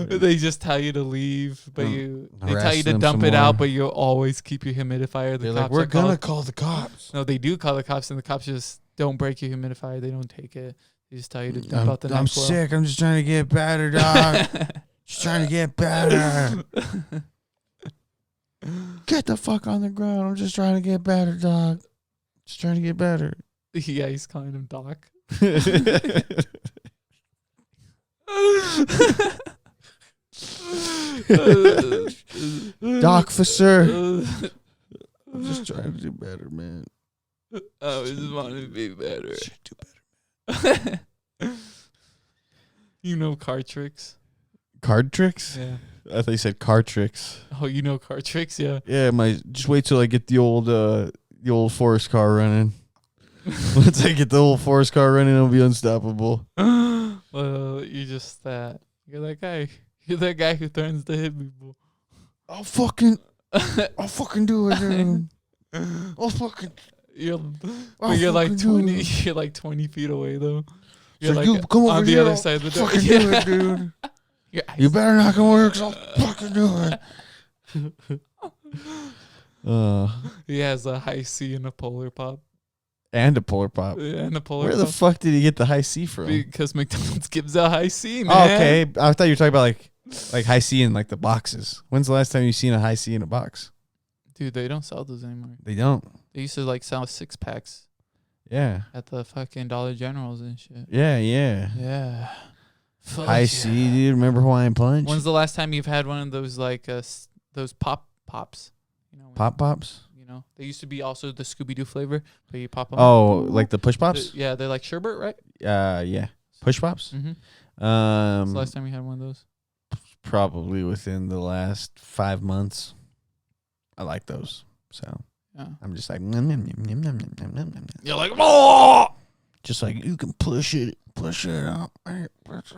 They just tell you to leave, but they tell harass you to them dump some it out, more. but you always keep your humidifier. The They're cops like, we're are gonna called. call the cops. No, they do call the cops, and the cops just don't break your humidifier. They don't take it. They just tell you to dump out the I'm NyQuil. sick. I'm just trying to get better, dog. Just trying to get better. Get the fuck on the ground. I'm just trying to get better, dog. Just trying to get better. Yeah, he's calling him Doc. Doc for sir. I'm just trying to do better, man. I just want to be better. Should do better. You know card tricks? Card tricks? Yeah. I thought you said car tricks. Oh, you know card tricks? Yeah. Yeah, just wait till I get the old forest car running. Once I get the old forest car running, it'll be unstoppable. Well, you're just that. You're that guy. You're that guy who threatens to hit people. I'll fucking do it, dude. I'll fucking. You're I'll like fucking do 20. it. You're like 20 feet away though. You're So like you come over on the here, other I'll side of the door. fucking do it, dude. You better not come over, 'cause I'll fucking do it. He has a high C and a polar pop. And a polar pop. Yeah, and a polar Where the pop. fuck did he get the high C from? Because McDonald's gives a high C, man. Oh, okay. I thought you were talking about like high C in like the boxes. When's the last time you seen a high C in a box? Dude, they don't sell those anymore. They don't. They used to like sell 6-packs Yeah. at the fucking Dollar Generals and shit. Yeah, yeah. Yeah. Fuck High yeah. C, dude. Remember Hawaiian Punch? When's the last time you've had one of those like those pops? You know, Pop Pops? You know, they used to be also the Scooby Doo flavor, but you pop them. Oh, like the Push Pops? Yeah, they're like sherbet, right? Yeah. Push Pops? Mm-hmm. When's the Um, last time you had one of those? probably within the last 5 months. I like those. So Yeah. I'm just like, nom, nom, nom, nom, nom, nom, nom, nom. You're like, oh! Just like you can push it out. Just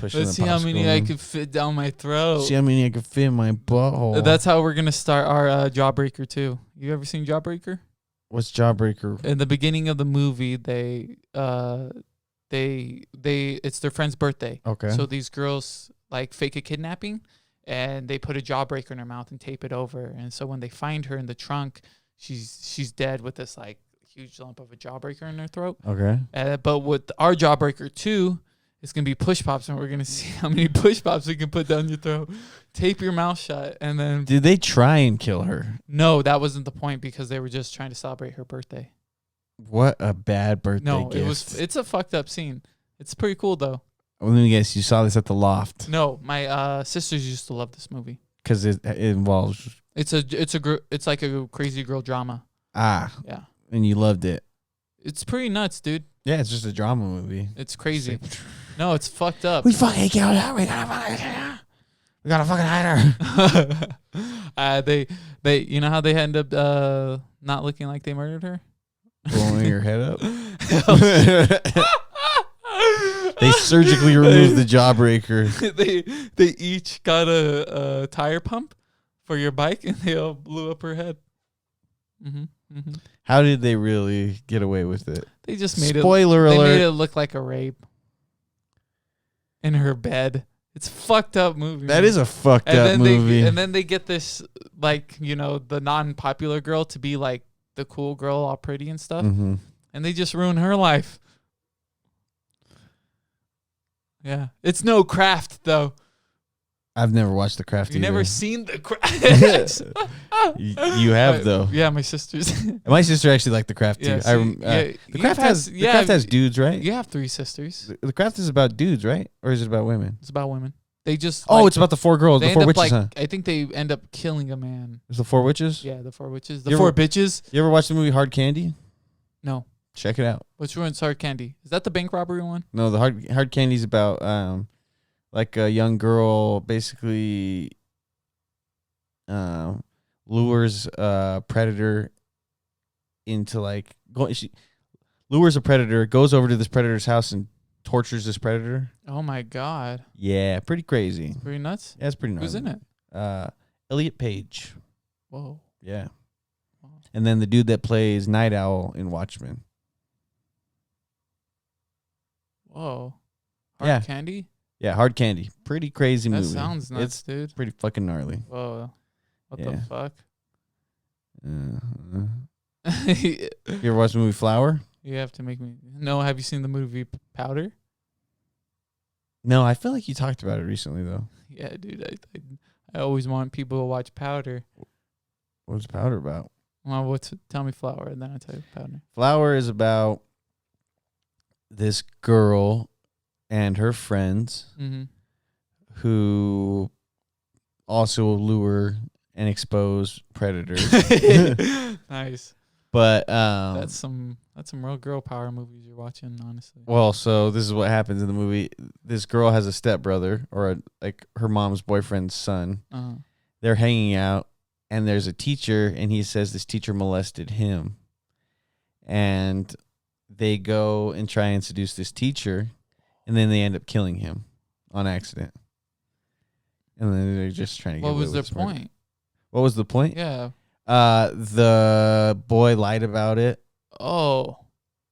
pushing Let's the see how many I popsicle. can fit down my throat. See how many I can fit in my butthole. That's how we're gonna start our Jawbreaker too. You ever seen Jawbreaker? What's Jawbreaker? In the beginning of the movie, they it's their friend's birthday. Okay. So these girls like fake a kidnapping, and they put a jawbreaker in her mouth and tape it over. And so when they find her in the trunk, she's dead with this like huge lump of a jawbreaker in her throat. Okay. But with our Jawbreaker 2, it's going to be push pops, and we're going to see how many push pops we can put down your throat. Tape your mouth shut, and then... Did they try and kill her? No, that wasn't the point, because they were just trying to celebrate her birthday. What a bad birthday No, gift. it's a fucked up scene. It's pretty cool, though. Let me guess, you saw this at the loft. No, my sisters used to love this movie. Because it involves... It's like a crazy girl drama. Yeah. And you loved it. It's pretty nuts, dude. Yeah, it's just a drama movie. It's crazy. No, it's fucked up. We fucking killed her. We gotta fucking hide her. They you know how they end up not looking like they murdered her? Blowing your head up. They surgically removed the jawbreaker. they each got a tire pump for your bike, and they all blew up her head. How did they really get away with it? They just made Spoiler They alert. made it look like a rape in her bed. It's a fucked up movie. That man. is a fucked up movie. And then they get this, like, you know, the non-popular girl to be like the cool girl, all pretty and stuff, Mm-hmm. and they just ruin her life. Yeah, it's no Craft though. I've never watched The Craft. You either. never seen the Craft? You have though. Yeah, my sisters. My sister actually liked The Craft too. Yeah, The you Craft have- has dudes, right? You have 3 sisters. The Craft is about dudes, right? Or is it about women? It's about women. They just It's about the 4 girls, they the end 4 up, witches, like, huh? I think they end up killing a man. It's the 4 witches? Yeah, the 4 witches. The You 4 ever- bitches. You ever watch the movie Hard Candy? No. Check it out. Which one's Hard Candy? Is that the bank robbery one? No, the Hard Candy's about like a young girl basically lures a predator into lures a predator, goes over to this predator's house and tortures this predator. Oh my god. Yeah, pretty crazy. Pretty nuts. Yeah, it's pretty nice. Who's in it? Elliot Page. Whoa. Yeah. Wow. And then the dude that plays Night Owl in Watchmen. Whoa. Hard Yeah. Candy? Yeah, Hard Candy. Pretty crazy That movie. sounds nuts, It's dude. pretty fucking gnarly. Whoa. What Yeah. the fuck? You ever watch the movie Flower? You have to make me. No, have you seen the movie Powder? No, I feel like you talked about it recently, though. Yeah, dude. I always want people to watch Powder. What's Powder about? Well, tell me Flower, and then I'll tell you Powder. Flower is about this girl and her friends Mm-hmm. who also lure and expose predators. Nice. But That's some real girl power movies you're watching, honestly. well, so this is what happens in the movie. This girl has a stepbrother, or like her mom's boyfriend's son. Uh-huh. They're hanging out, and there's a teacher, and he says this teacher molested him. And they go and try and seduce this teacher, and then they end up killing him on accident. And then they're just trying to get What away was their with murder. point? What was the point? Yeah. The boy lied about it Oh.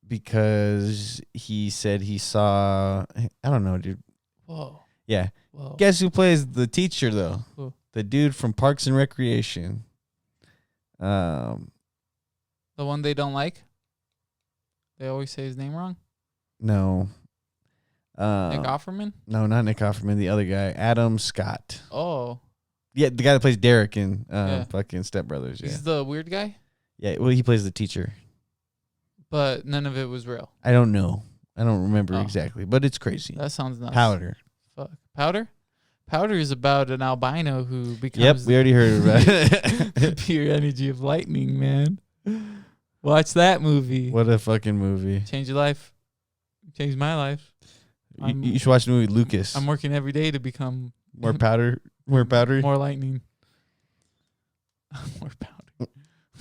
because he said he saw, I don't know, dude. Whoa. Yeah. Whoa. Guess who plays the teacher, though? Who? The dude from Parks and Recreation. The one they don't like? They always say his name wrong? No. Nick Offerman? No, not Nick Offerman. The other guy, Adam Scott. Oh. Yeah, the guy that plays Derek in Yeah. fucking Step Brothers. Yeah. He's the weird guy? Yeah, well, he plays the teacher. But none of it was real. I don't know. I don't remember Oh. exactly, but it's crazy. That sounds nuts. Powder. Fuck. Powder? Powder is about an albino who becomes Yep, we already heard about it. the pure energy of lightning, man. Watch that movie. What a fucking movie. Change your life. Change my life. You should watch the movie Lucas. I'm working every day to become More powder. More powdery. more lightning. More powder.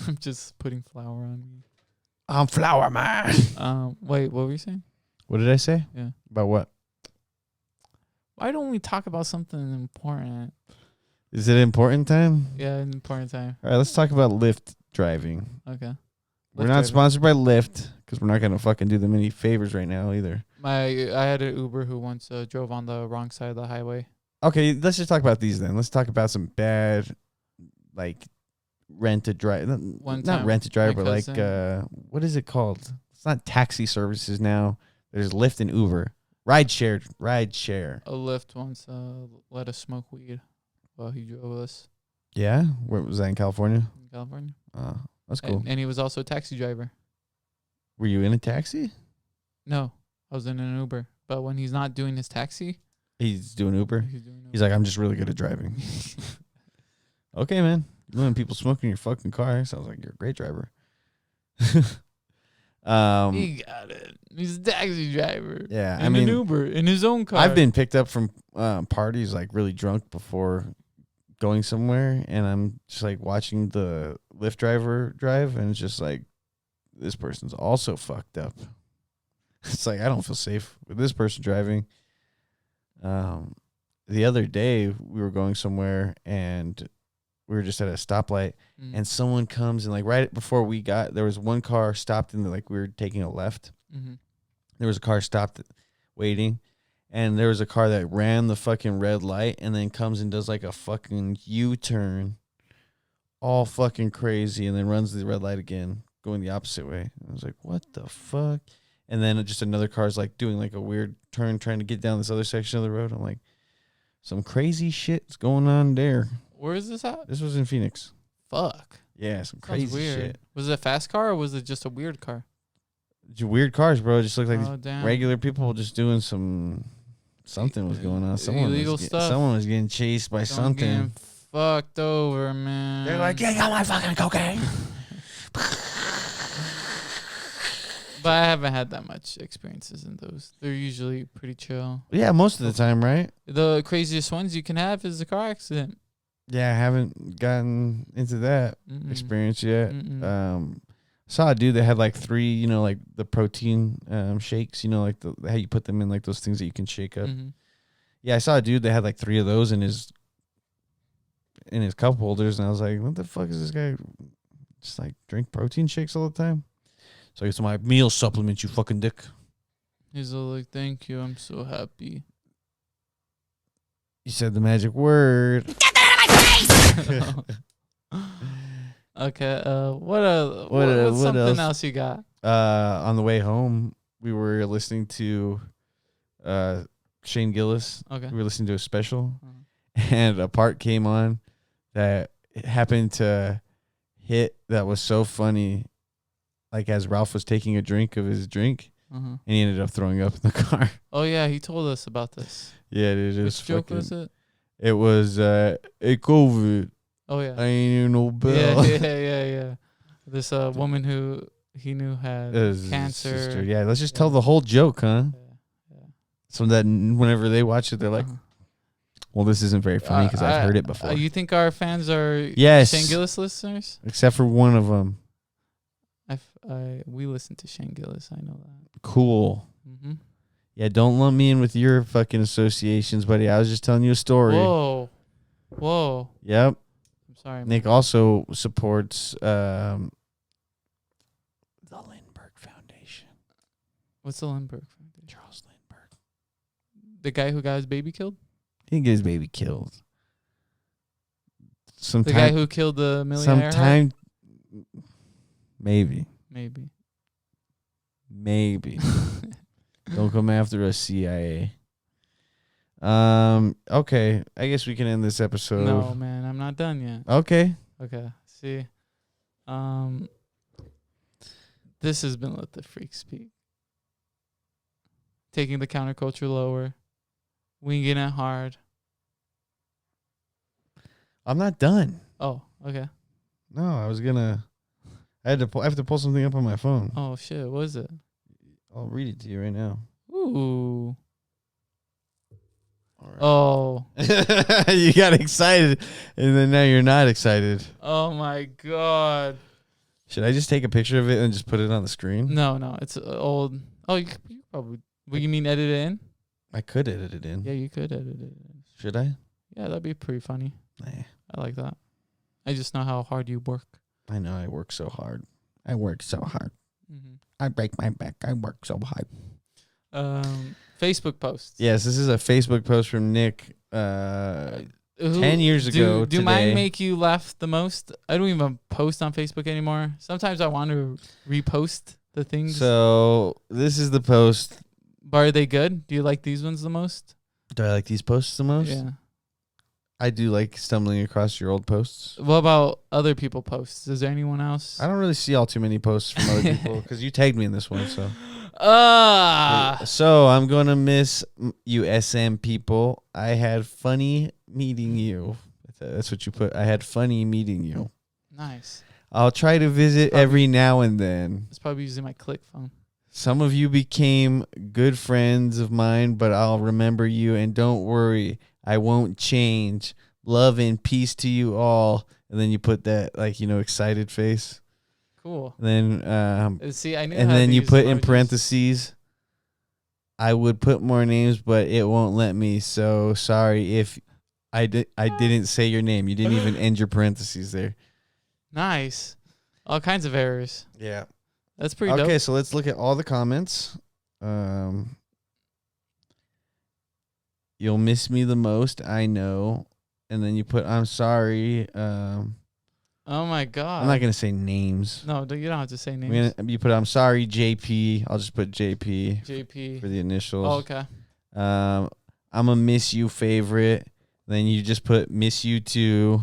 I'm just putting flour on me. I'm Flower Man. Wait, what were you saying? What did I say? Yeah. About what? Why don't we talk about something important? Is it important time? Yeah, an important time. All right, let's talk about Lyft driving. Okay. We're Lyft not driving. sponsored by Lyft because we're not going to fucking do them any favors right now either. I had an Uber who once drove on the wrong side of the highway. Okay, let's just talk about these then. Let's talk about some bad, like, rent a drive. Not time, rent a drive, my but like, cousin- what is it called? It's not taxi services now. There's Lyft and Uber. Ride share. A Lyft once let us smoke weed while he drove us Yeah? Where was that, in California? in California. That's cool. And he was also a taxi driver. Were you in a taxi? No, I was in an Uber. But when he's not doing his taxi, He's doing Uber. he's doing Uber. He's like, I'm just really good at driving. Okay, man. You letting people smoke in your fucking car. Sounds like you're a great driver. He got it. He's a taxi driver. Yeah, in I mean, an Uber in his own car. I've been picked up from parties like really drunk before going somewhere, and I'm just like watching the Lyft driver drive, and it's just like, this person's also fucked up. It's like I don't feel safe with this person driving. The other day we were going somewhere and we were just at a stoplight and someone comes and like right before we got there was one car stopped and like we were taking a left. Mm-hmm. There was a car stopped waiting and there was a car that ran the fucking red light and then comes and does like a fucking U-turn all fucking crazy and then runs the red light again going the opposite way. I was like, what the fuck? And then just another car's like doing like a weird turn trying to get down this other section of the road. I'm like, some crazy shit's going on there. Where is this at? This was in Phoenix. Fuck. Yeah, some Sounds crazy weird. shit. Was it a fast car or was it just a weird car? Weird cars, bro. It just looked like Oh, these damn. regular people just doing something was going on. Illegal stuff. Someone was getting chased by Someone something. getting fucked over, man. They're like, "You got my fucking cocaine." But I haven't had that much experiences in those. They're usually pretty chill. Yeah, most of the time, right? The craziest ones you can have is a car accident. Yeah, I haven't gotten into that experience yet. Saw a dude that had like 3, you know, like the protein shakes, you know, like how you put them in like those things that you can shake up. Yeah, I saw a dude that had like 3 of those in his cup holders, and I was like, what the fuck is this guy just like drink protein shakes all the time? So it's my meal supplement, you fucking dick. He's all like, thank you, I'm so happy. You said the magic word. Get that out of my face! Okay, what's something else you got? On the way home, we were listening to Shane Gillis. Okay. We were listening to a special, and a part came on that happened to hit that was so funny. Like as Ralph was taking a drink of his drink, and he ended up throwing up in the car. Oh yeah, he told us about this. Yeah, dude. Which joke was it? It was hey, COVID. Oh yeah. I ain't even no bill. Yeah. This woman who he knew had cancer. Sister. Yeah, let's just tell the whole joke, huh? Yeah. So that whenever they watch it, they're like, well, this isn't very funny because I've heard it before. You think our fans are Yes. Shane Gillis listeners? Except for one of them. We listen to Shane Gillis. I know that. Cool. Yeah, don't lump me in with your fucking associations, buddy. I was just telling you a story. Whoa. Yep. I'm sorry. Nick also supports the Lindbergh Foundation. What's the Lindbergh Foundation? Charles Lindbergh. The guy who got his baby killed? He didn't get his baby killed. The guy who killed the millionaire? Sometime. Maybe. Don't come after us, CIA. Okay. I guess we can end this episode. No, man, I'm not done yet. Okay. See. This has been Let the Freak Speak. Taking the counterculture lower. Winging it hard. I'm not done. Oh, okay. No, I have to pull something up on my phone. Oh shit, what is it? I'll read it to you right now. Ooh. All right. Oh. You got excited, and then now you're not excited. Oh my god. Should I just take a picture of it and just put it on the screen? No, it's old. Oh, you probably. What you mean, edit it in? I could edit it in. Yeah, you could edit it in. Should I? Yeah, that'd be pretty funny. Nah. I like that. I just know how hard you work. I know I work so hard. Mm-hmm. I break my back. I work so hard. Facebook posts. Yes, this is a Facebook post from Nick 10 years ago Do today. mine make you laugh the most? I don't even post on Facebook anymore. Sometimes I want to repost the things. So this is the post. But are they good? Do you like these ones the most? Do I like these posts the most? Yeah. I do like stumbling across your old posts. What about other people posts? Is there anyone else? I don't really see all too many posts from other people because you tagged me in this one. So So I'm going to miss you SM people. I had funny meeting you. That's what you put. I had funny meeting you. Nice. I'll try to visit every now and then. It's probably using my click phone. Some of you became good friends of mine, but I'll remember you. And don't worry, I won't change. Love and peace to you all. And then you put that, excited face. Cool. And then, See, I knew. and then you put in parentheses, I would put more names, but it won't let me. So sorry if I didn't say your name. You didn't even end your parentheses there. Nice. All kinds of errors. Yeah. That's pretty dope. Okay, so let's look at all the comments. You'll miss me the most, I know. And then you put, I'm sorry. Oh my God. I'm not going to say names. No, you don't have to say names. You put, I'm sorry, JP. I'll just put JP. JP. For the initials. Oh, okay. I'm a miss you favorite. Then you just put miss you too.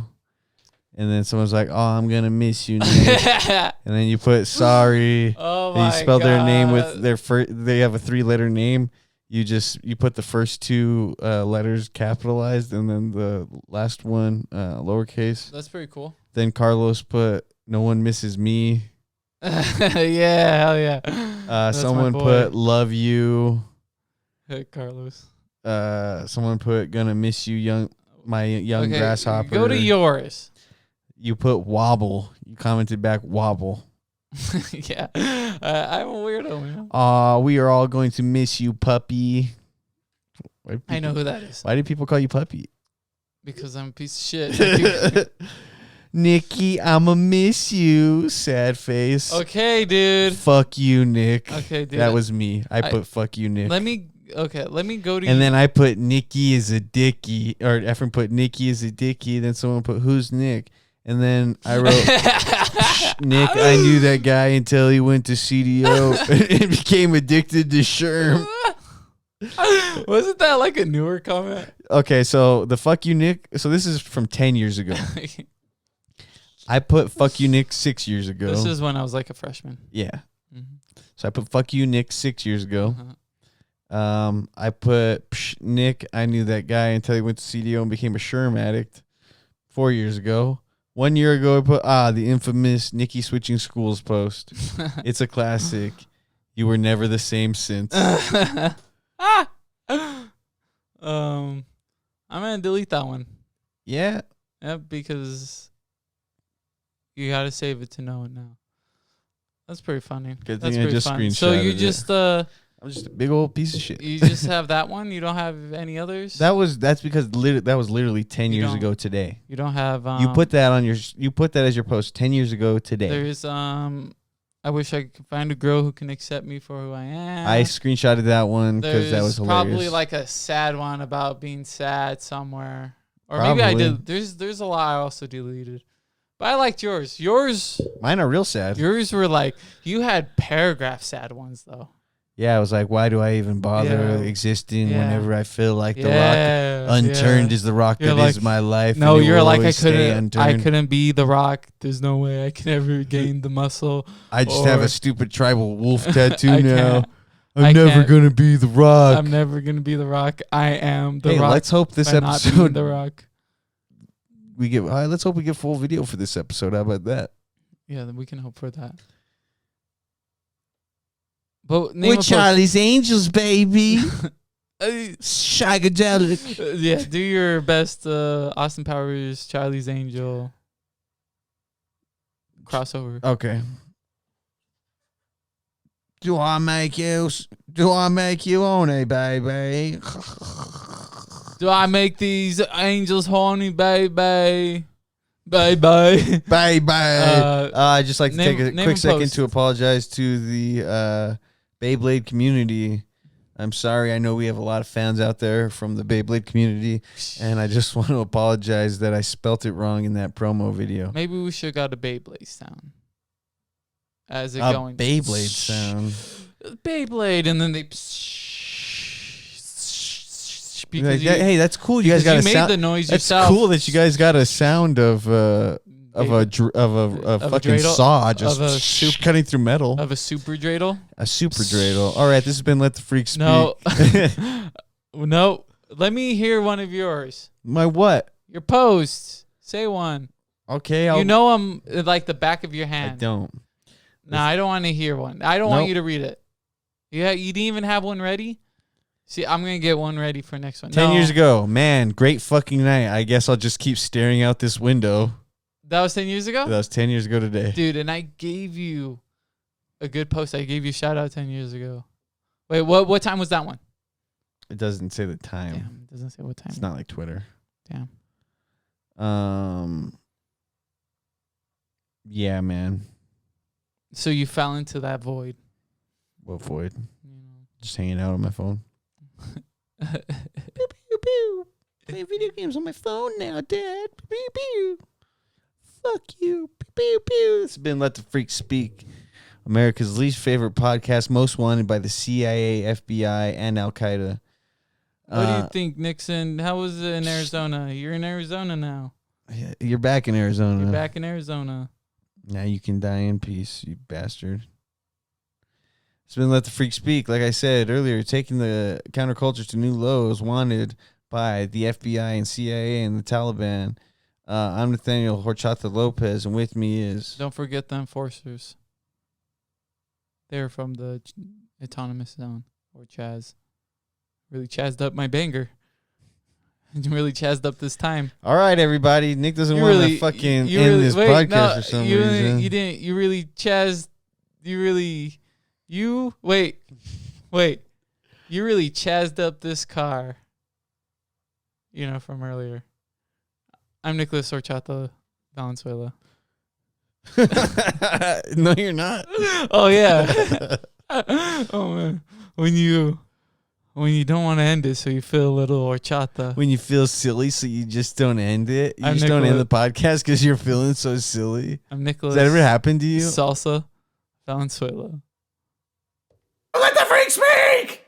And then someone's like, oh, I'm going to miss you, Nick. And then you put sorry. Oh, and my you spell their name with God. they have a 3-letter name. You put the first 2 letters capitalized and then the last one lowercase. That's pretty cool. Then Carlos put no one misses me. Yeah, hell yeah. Someone put love you. Hey, Carlos. Someone put gonna miss you, my young grasshopper. Go to yours. You put wobble. You commented back wobble. Yeah. I'm a weirdo, man. We are all going to miss you, puppy. I know who that is. Why do people call you puppy? Because I'm a piece of shit. Nikki, I'ma miss you. Sad face. Okay, dude. Fuck you, Nick. Okay, dude. That was me. I put fuck you, Nick. Let me go to And then I put Nikki is a dickie. Or Efren put Nikki is a dickie. Then someone put who's Nick? And then I wrote Nick, I knew that guy until he went to CDO and became addicted to Sherm. Wasn't that like a newer comment? Okay, so the fuck you, Nick. So this is from 10 years ago. I put fuck you, Nick 6 years ago. This is when I was like a freshman. Yeah. Mm-hmm. So I put fuck you, Nick 6 years ago. I put Nick, I knew that guy until he went to CDO and became a Sherm addict 4 years ago. 1 year ago, I put the infamous Nikki switching schools post. It's a classic. You were never the same since. I'm gonna delete that one. Yeah. Yeah, because you gotta save it to know it now. That's pretty funny. Good That's thing I pretty just funny. So you screenshotted just I'm just a big old piece of shit. you just have that one. You don't have any others. That's because that was literally 10 years ago today. You don't have. You put that as your post 10 years ago today. There's I wish I could find a girl who can accept me for who I am. I screenshotted that one because that was hilarious. Probably like a sad one about being sad somewhere, or maybe I did. There's a lot I also deleted, but I liked yours. Mine are real sad. Yours were like you had paragraph sad ones though. Yeah, I was like, why do I even bother existing whenever I feel like the rock unturned is the rock that is my life? No, and you're like I couldn't be the rock. There's no way I can ever gain the muscle. I just have a stupid tribal wolf tattoo now. I'm never gonna be the rock. I'm never gonna be the rock. I am the rock. Let's hope this by not being episode the rock. Let's hope we get full video for this episode. How about that? Yeah, then we can hope for that. But with Charlie's Angels, baby. Shagadelic. Yeah, do your best Austin Powers, Charlie's Angel crossover. Okay. Do I make you horny, baby? Do I make these angels horny, baby? Baby. I'd just like to take a quick second to apologize to the Beyblade community. I'm sorry. I know we have a lot of fans out there from the Beyblade community, and I just want to apologize that I spelt it wrong in that promo video. Maybe we should have got a Beyblade sound. As it going. Beyblade sound. Beyblade, and then they. Hey, that's cool. You guys got a sound. The noise that's yourself. cool that you guys got a sound of a fucking dreidel, saw just cutting through metal. Of a super dreidel. A super dreidel. All right, this has been Let the Freak Speak. No. No. Let me hear one of yours. My what? Your posts. Say one. Okay. You know I'm like the back of your hand. I don't. No, I don't want to hear one. I don't want you to read it. Yeah, you didn't even have one ready? See, I'm going to get one ready for next one. 10 years ago. Man, great fucking night. I guess I'll just keep staring out this window. That was 10 years ago? That was 10 years ago today. Dude, and I gave you a good post. I gave you a shout out 10 years ago. Wait, what time was that one? It doesn't say the time. Damn, it doesn't say what time. It's not like Twitter. Damn. Yeah, man. So you fell into that void. What void? You know. Just hanging out on my phone. Pew, pew, pew. Play video games on my phone now, Dad. Pew, pew. Fuck you. Pew, pew, pew. It's been Let the Freak Speak, America's least favorite podcast, most wanted by the CIA, FBI, and Al Qaeda. What do you think, Nixon? How was it in Arizona? You're in Arizona now. You're back in Arizona. You're back in Arizona. Now you can die in peace, you bastard. It's been Let the Freak Speak. Like I said earlier, taking the counterculture to new lows, wanted by the FBI and CIA and the Taliban. I'm Nathaniel Horchata Lopez, and with me is... Don't forget the enforcers. They're from the autonomous zone, or Chaz. Really chazzed up my banger. Really chazzed up this time. All right, everybody. Nick doesn't want to fucking end this podcast for some reason. You didn't. You really chazzed. You really chazzed up this car. You know, from earlier. I'm Nicholas Horchata Valenzuela. No, you're not. Oh yeah. Oh man. When you don't want to end it, so you feel a little horchata. When you feel silly, so you just don't end it. You I'm just don't end Nicholas. the podcast because you're feeling so silly. I'm Nicholas. Has that ever happened to you? Salsa Valenzuela. Let the freak speak!